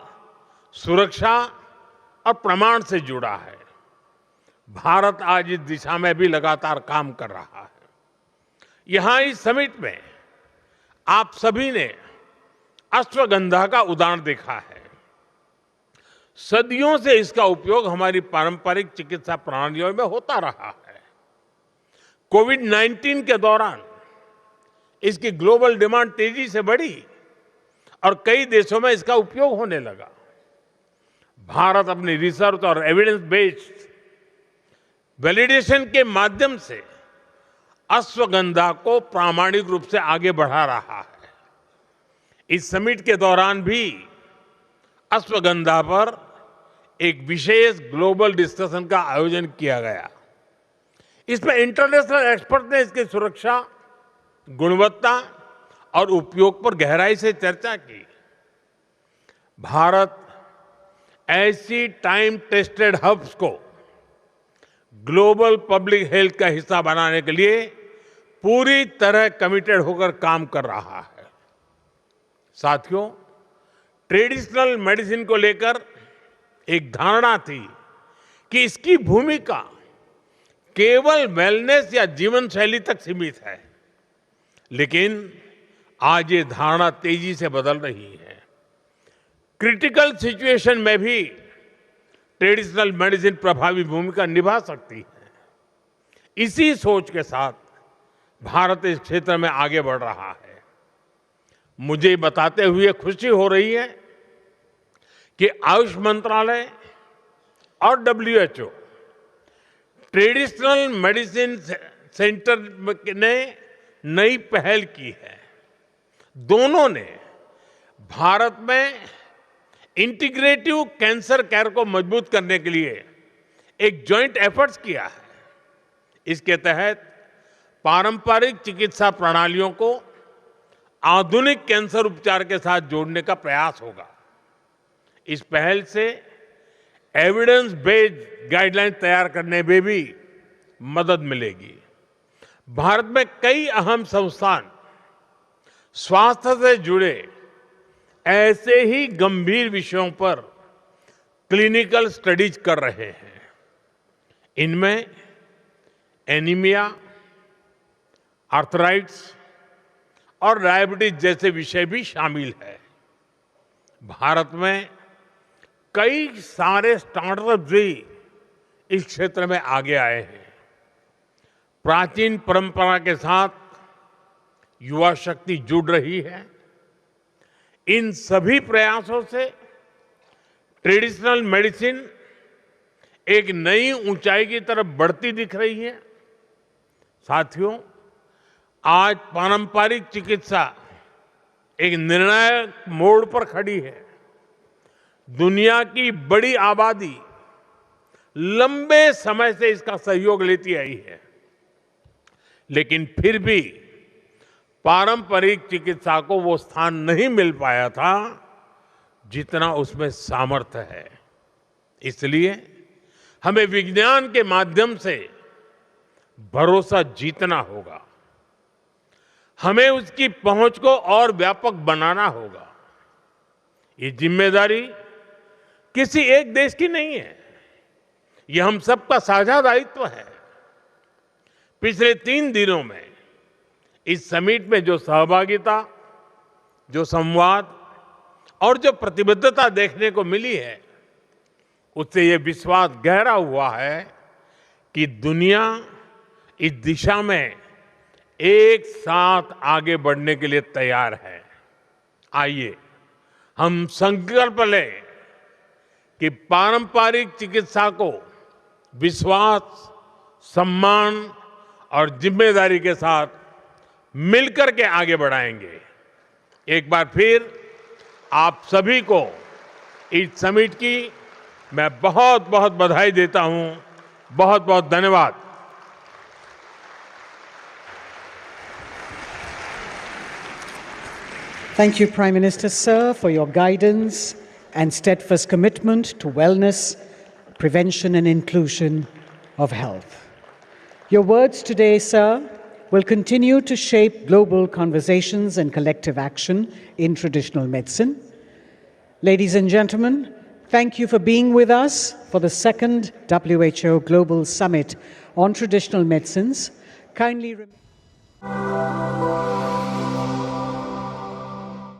Speaker 14: सुरक्षा और प्रमाण से जुड़ा है। भारत आज इस दिशा में भी लगातार काम कर रहा है। यहां इस समिट में आप सभी ने अश्वगंधा का उदाहरण देखा है। सदियों से इसका उपयोग हमारी पारंपरिक चिकित्सा प्रणालियों में होता रहा है। कोविड-19 के दौरान इसकी ग्लोबल डिमांड तेजी से बढ़ी और कई देशों में इसका उपयोग होने लगा। भारत अपनी रिसर्च और एविडेंस बेस्ड वैलिडेशन के माध्यम से अश्वगंधा को प्रामाणिक रूप से आगे बढ़ा रहा है। इस समिट के दौरान भी अश्वगंधा पर एक विशेष ग्लोबल डिस्कशन का आयोजन किया गया। इसमें इंटरनेशनल एक्सपर्ट ने इसकी सुरक्षा, गुणवत्ता और उपयोग पर गहराई से चर्चा की। भारत ऐसी टाइम टेस्टेड हब्स को ग्लोबल पब्लिक हेल्थ का हिस्सा बनाने के लिए पूरी तरह कमिटेड होकर काम कर रहा है। साथियों, ट्रेडिशनल मेडिसिन को लेकर एक धारणा थी कि इसकी भूमिका केवल वेलनेस या जीवन शैली तक सीमित है, लेकिन आज ये धारणा तेजी से बदल रही है। क्रिटिकल सिचुएशन में भी ट्रेडिशनल मेडिसिन प्रभावी भूमिका निभा सकती है। इसी सोच के साथ भारत इस क्षेत्र में आगे बढ़ रहा है। मुझे बताते हुए खुशी हो रही है कि आयुष मंत्रालय और WHO ट्रेडिशनल मेडिसिन सेंटर ने नई पहल की है। दोनों ने भारत में इंटीग्रेटिव कैंसर केयर को मजबूत करने के लिए एक जॉइंट एफर्ट्स किया है। इसके तहत पारंपरिक चिकित्सा प्रणालियों को आधुनिक कैंसर उपचार के साथ जोड़ने का प्रयास होगा। इस पहल से एविडेंस बेस्ड गाइडलाइन तैयार करने में भी मदद मिलेगी। भारत में कई अहम संस्थान स्वास्थ्य से जुड़े ऐसे ही गंभीर विषयों पर क्लिनिकल स्टडीज कर रहे हैं। इनमें एनीमिया, आर्थराइटिस और डायबिटीज जैसे विषय भी शामिल है। भारत में कई सारे स्टार्टअप भी इस क्षेत्र में आगे आए हैं। प्राचीन परंपरा के साथ युवा शक्ति जुड़ रही है। इन सभी प्रयासों से ट्रेडिशनल मेडिसिन एक नई ऊंचाई की तरफ बढ़ती दिख रही है। साथियों, आज पारंपरिक चिकित्सा एक निर्णायक मोड़ पर खड़ी है। दुनिया की बड़ी आबादी लंबे समय से इसका सहयोग लेती आई है, लेकिन फिर भी पारंपरिक चिकित्सा को वो स्थान नहीं मिल पाया था जितना उसमें सामर्थ्य है। इसलिए हमें विज्ञान के माध्यम से भरोसा जीतना होगा। हमें उसकी पहुंच को और व्यापक बनाना होगा। ये जिम्मेदारी किसी एक देश की नहीं है, ये हम सबका साझा दायित्व है। पिछले 3 दिनों में इस समिट में जो सहभागिता, जो संवाद और जो प्रतिबद्धता देखने को मिली है, उससे ये विश्वास गहरा हुआ है कि दुनिया इस दिशा में एक साथ आगे बढ़ने के लिए तैयार है। आइए हम संकल्प लें कि पारंपरिक चिकित्सा को विश्वास, सम्मान और जिम्मेदारी के साथ मिलकर के आगे बढ़ाएंगे। एक बार फिर आप सभी को इस समिट की मैं बहुत बहुत बधाई देता हूं। बहुत बहुत धन्यवाद।
Speaker 4: Thank you, Prime Minister, sir, for your guidance and steadfast commitment to wellness, prevention and inclusion of health. Your words today, sir, will continue to shape global conversations and collective action in traditional medicine. Ladies and gentlemen, thank you for being with us for the second WHO Global Summit on Traditional Medicines. Kindly remember.